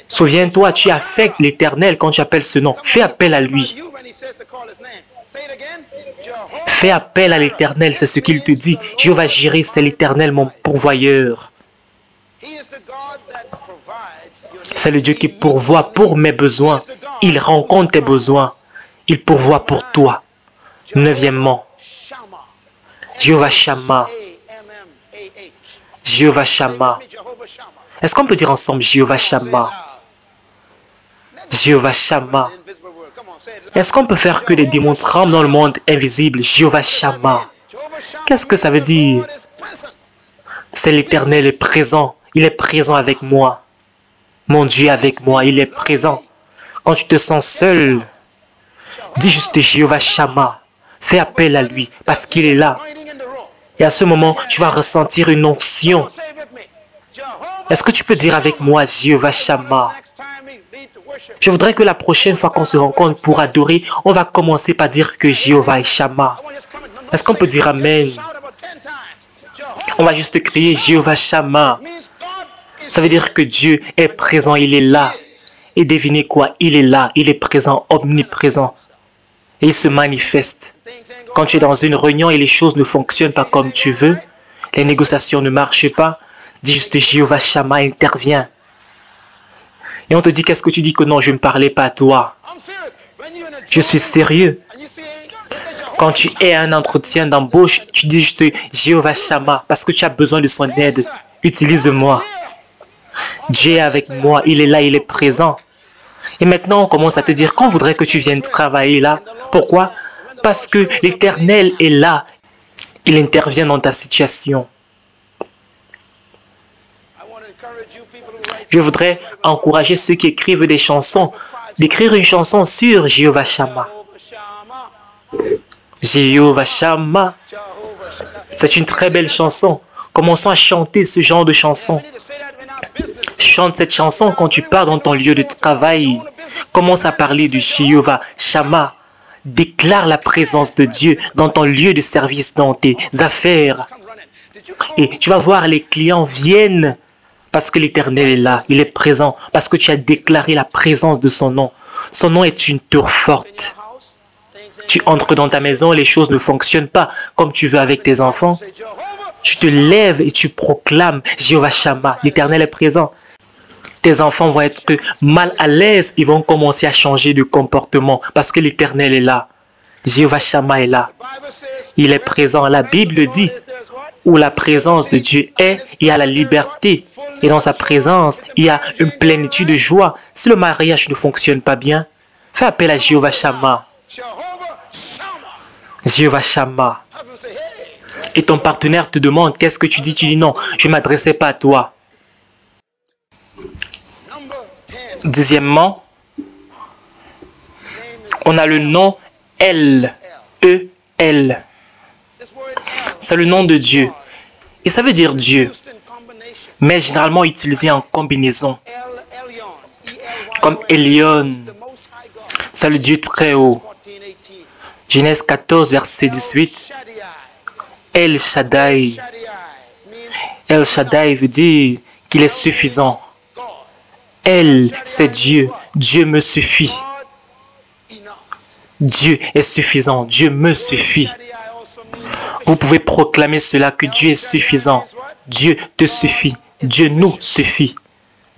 Souviens-toi, tu affectes l'Éternel quand tu appelles ce nom. Fais appel à lui. Fais appel à l'Éternel, c'est ce qu'il te dit. Jéhovah Jireh, c'est l'Éternel mon pourvoyeur. C'est le Dieu qui pourvoit pour mes besoins. Il rencontre tes besoins. Il pourvoit pour toi. Neuvièmement, Jéhovah Shammah. Jéhovah Shammah. Est-ce qu'on peut dire ensemble Jéhovah Shammah? Jéhovah Shammah. Est-ce qu'on peut faire que les démons tremblent dans le monde invisible? Jéhovah Shammah. Qu'est-ce que ça veut dire? C'est l'Éternel est présent. Il est présent avec moi. Mon Dieu est avec moi. Il est présent. Quand tu te sens seul, dis juste Jéhovah Shammah. Fais appel à lui parce qu'il est là. Et à ce moment, tu vas ressentir une onction. Est-ce que tu peux dire avec moi Jéhovah Shammah? Je voudrais que la prochaine fois qu'on se rencontre pour adorer, on va commencer par dire que Jéhovah est Shammah. Est-ce qu'on peut dire Amen? On va juste crier Jéhovah Shammah. Ça veut dire que Dieu est présent, il est là. Et devinez quoi? Il est là, il est présent, omniprésent. Et il se manifeste. Quand tu es dans une réunion et les choses ne fonctionnent pas comme tu veux, les négociations ne marchent pas, dis juste Jéhovah Shammah intervient. Et on te dit, qu'est-ce que tu dis? Que non, je ne parlais pas à toi. Je suis sérieux. Quand tu es à un entretien d'embauche, tu dis juste Jéhovah Shammah parce que tu as besoin de son aide. Utilise-moi. Dieu est avec moi, il est là, il est présent. Et maintenant, on commence à te dire qu'on voudrait que tu viennes travailler là. Pourquoi? Parce que l'Éternel est là. Il intervient dans ta situation. Je voudrais encourager ceux qui écrivent des chansons, d'écrire une chanson sur Jéhovah Shammah. Jéhovah Shammah. C'est une très belle chanson. Commençons à chanter ce genre de chanson. Chante cette chanson quand tu pars dans ton lieu de travail. Commence à parler de Jéhovah Shammah. Déclare la présence de Dieu dans ton lieu de service, dans tes affaires. Et tu vas voir, les clients viennent parce que l'Éternel est là, il est présent, parce que tu as déclaré la présence de son nom. Son nom est une tour forte. Tu entres dans ta maison, les choses ne fonctionnent pas comme tu veux avec tes enfants. Tu te lèves et tu proclames Jéhovah Shammah, l'Éternel est présent. Tes enfants vont être mal à l'aise, ils vont commencer à changer de comportement parce que l'Éternel est là. Jéhovah Shammah est là. Il est présent. La Bible dit, où la présence de Dieu est, il y a la liberté. Et dans sa présence, il y a une plénitude de joie. Si le mariage ne fonctionne pas bien, fais appel à Jéhovah Shammah. Jéhovah Shammah. Et ton partenaire te demande, qu'est-ce que tu dis? Tu dis non, je ne m'adressais pas à toi. Dixièmement, on a le nom El, E-L. C'est le nom de Dieu. Et ça veut dire Dieu. Mais généralement utilisé en combinaison. Comme Elion. C'est le Dieu très haut. Genèse 14, verset 18. El Shaddai. El Shaddai veut dire qu'il est suffisant. Elle, c'est Dieu. Dieu me suffit. Dieu est suffisant. Dieu me suffit. Vous pouvez proclamer cela, que Dieu est suffisant. Dieu te suffit. Dieu nous suffit.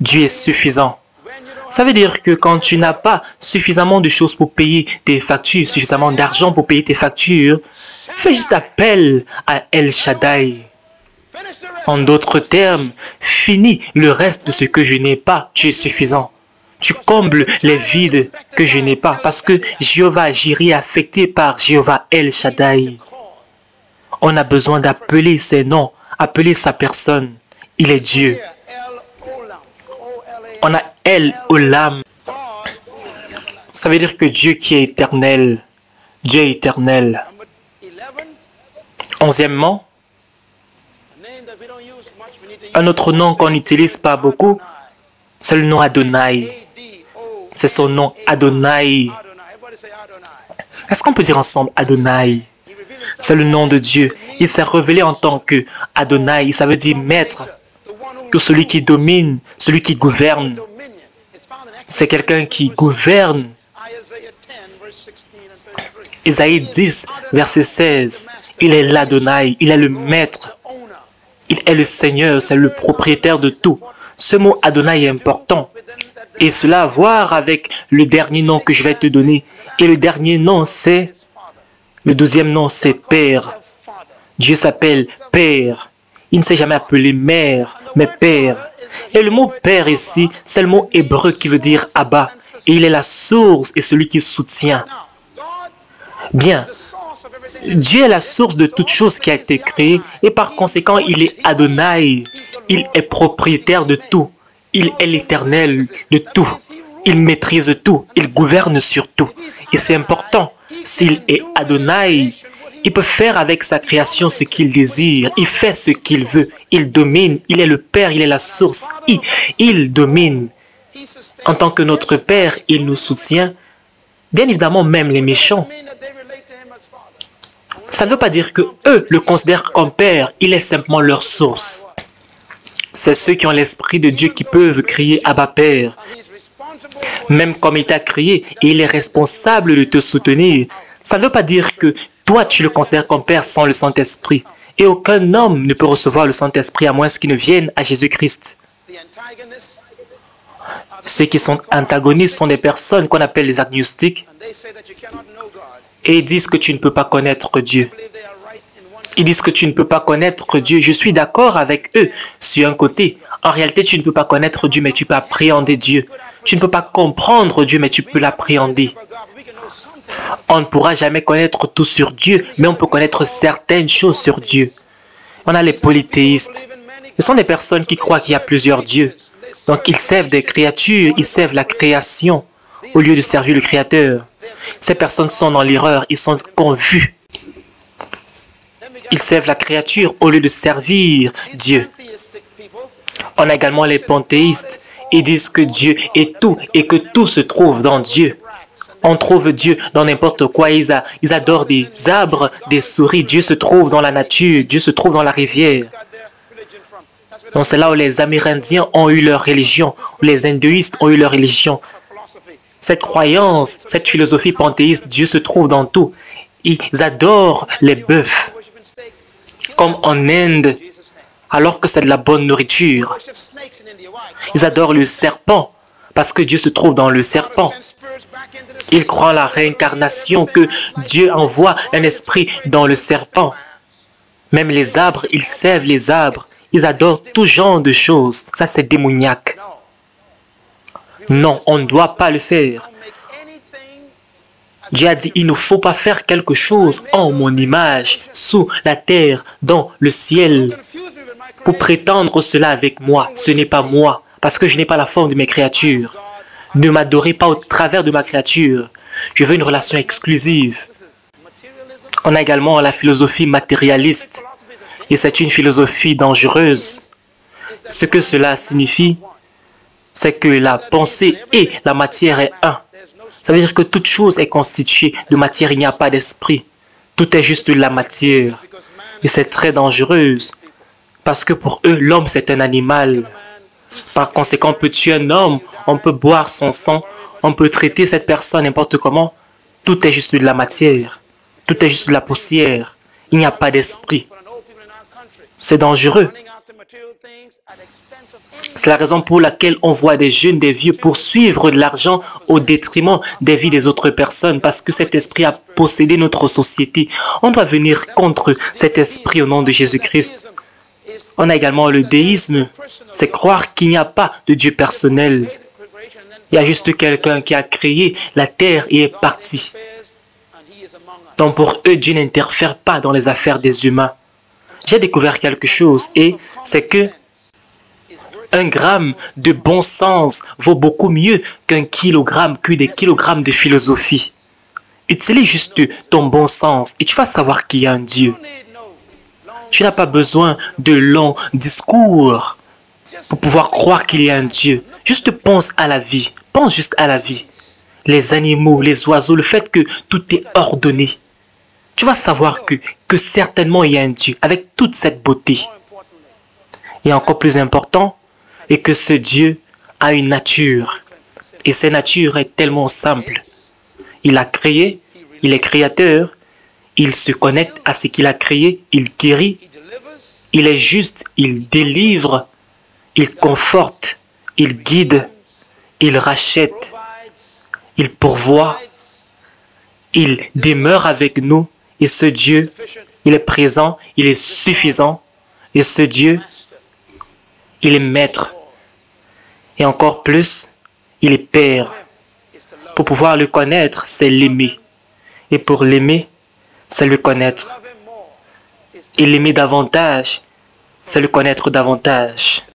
Dieu est suffisant. Ça veut dire que quand tu n'as pas suffisamment de choses pour payer tes factures, suffisamment d'argent pour payer tes factures, fais juste appel à El Shaddai. En d'autres termes, finis le reste de ce que je n'ai pas. Tu es suffisant. Tu combles les vides que je n'ai pas, parce que Jéhovah Jireh est affecté par Jéhovah El Shaddai. On a besoin d'appeler ses noms, appeler sa personne. Il est Dieu. On a El Olam. Ça veut dire que Dieu qui est éternel. Dieu est éternel. 11e, un autre nom qu'on n'utilise pas beaucoup, c'est le nom Adonai. C'est son nom Adonai. Est-ce qu'on peut dire ensemble Adonai? C'est le nom de Dieu. Il s'est révélé en tant que Adonai. Ça veut dire maître. Que celui qui domine, celui qui gouverne. C'est quelqu'un qui gouverne. Isaïe 10, verset 16. Il est l'Adonai. Il est le maître. Il est le Seigneur. C'est le propriétaire de tout. Ce mot Adonai est important. Et cela a à voir avec le dernier nom que je vais te donner. Et le dernier nom, c'est... Le 12e nom, c'est Père. Dieu s'appelle Père. Il ne s'est jamais appelé Mère, mais Père. Et le mot Père ici, c'est le mot hébreu qui veut dire Abba. Et il est la source et celui qui soutient. Bien. Dieu est la source de toute chose qui a été créée. Et par conséquent, il est Adonai. Il est propriétaire de tout. Il est l'éternel de tout. Il maîtrise tout. Il gouverne sur tout. Et c'est important. S'il est Adonai, il peut faire avec sa création ce qu'il désire. Il fait ce qu'il veut. Il domine. Il est le Père. Il est la source. Il domine. En tant que notre Père, il nous soutient. Bien évidemment, même les méchants. Ça ne veut pas dire que eux le considèrent comme Père. Il est simplement leur source. C'est ceux qui ont l'Esprit de Dieu qui peuvent crier Abba Père. Même comme il t'a créé et il est responsable de te soutenir, ça ne veut pas dire que toi tu le considères comme Père sans le Saint-Esprit. Et aucun homme ne peut recevoir le Saint-Esprit à moins qu'il ne vienne à Jésus-Christ. Ceux qui sont antagonistes sont des personnes qu'on appelle les agnostiques et ils disent que tu ne peux pas connaître Dieu. Ils disent que tu ne peux pas connaître Dieu. Je suis d'accord avec eux sur un côté. En réalité, tu ne peux pas connaître Dieu, mais tu peux appréhender Dieu. Tu ne peux pas comprendre Dieu, mais tu peux l'appréhender. On ne pourra jamais connaître tout sur Dieu, mais on peut connaître certaines choses sur Dieu. On a les polythéistes. Ce sont des personnes qui croient qu'il y a plusieurs dieux. Donc, ils servent des créatures, ils servent la création au lieu de servir le Créateur. Ces personnes sont dans l'erreur, ils sont confus. Ils servent la créature au lieu de servir Dieu. On a également les panthéistes. Ils disent que Dieu est tout et que tout se trouve dans Dieu. On trouve Dieu dans n'importe quoi. Ils adorent des arbres, des souris. Dieu se trouve dans la nature. Dieu se trouve dans la rivière. Donc c'est là où les Amérindiens ont eu leur religion, où les hindouistes ont eu leur religion. Cette croyance, cette philosophie panthéiste, Dieu se trouve dans tout. Ils adorent les bœufs, comme en Inde, alors que c'est de la bonne nourriture. Ils adorent le serpent, parce que Dieu se trouve dans le serpent. Ils croient en la réincarnation, que Dieu envoie un esprit dans le serpent. Même les arbres, ils servent les arbres. Ils adorent tout genre de choses. Ça, c'est démoniaque. Non, on ne doit pas le faire. Dieu a dit, il ne faut pas faire quelque chose en mon image, sous la terre, dans le ciel. Pour prétendre cela avec moi, ce n'est pas moi, parce que je n'ai pas la forme de mes créatures. Ne m'adorez pas au travers de ma créature. Je veux une relation exclusive. On a également la philosophie matérialiste. Et c'est une philosophie dangereuse. Ce que cela signifie, c'est que la pensée et la matière est un. Ça veut dire que toute chose est constituée de matière, il n'y a pas d'esprit. Tout est juste de la matière. Et c'est très dangereux. Parce que pour eux, l'homme c'est un animal. Par conséquent, on peut tuer un homme, on peut boire son sang, on peut traiter cette personne n'importe comment. Tout est juste de la matière. Tout est juste de la poussière. Il n'y a pas d'esprit. C'est dangereux. C'est la raison pour laquelle on voit des jeunes, des vieux poursuivre de l'argent au détriment des vies des autres personnes parce que cet esprit a possédé notre société. On doit venir contre cet esprit au nom de Jésus-Christ. On a également le déisme. C'est croire qu'il n'y a pas de Dieu personnel. Il y a juste quelqu'un qui a créé la terre et est parti. Donc pour eux, Dieu n'interfère pas dans les affaires des humains. J'ai découvert quelque chose et c'est que un gramme de bon sens vaut beaucoup mieux qu'un kilogramme, que des kilogrammes de philosophie. Utilise juste ton bon sens et tu vas savoir qu'il y a un Dieu. Tu n'as pas besoin de longs discours pour pouvoir croire qu'il y a un Dieu. Juste pense à la vie. Pense juste à la vie. Les animaux, les oiseaux, le fait que tout est ordonné. Tu vas savoir que certainement il y a un Dieu avec toute cette beauté. Et encore plus important, et que ce Dieu a une nature. Et cette nature est tellement simple. Il a créé, il est créateur, il se connecte à ce qu'il a créé, il guérit, il est juste, il délivre, il conforte, il guide, il rachète, il pourvoit, il demeure avec nous. Et ce Dieu, il est présent, il est suffisant. Et ce Dieu, il est maître. Et encore plus, il est Père. Pour pouvoir le connaître, c'est l'aimer. Et pour l'aimer, c'est le connaître. Et l'aimer davantage, c'est le connaître davantage.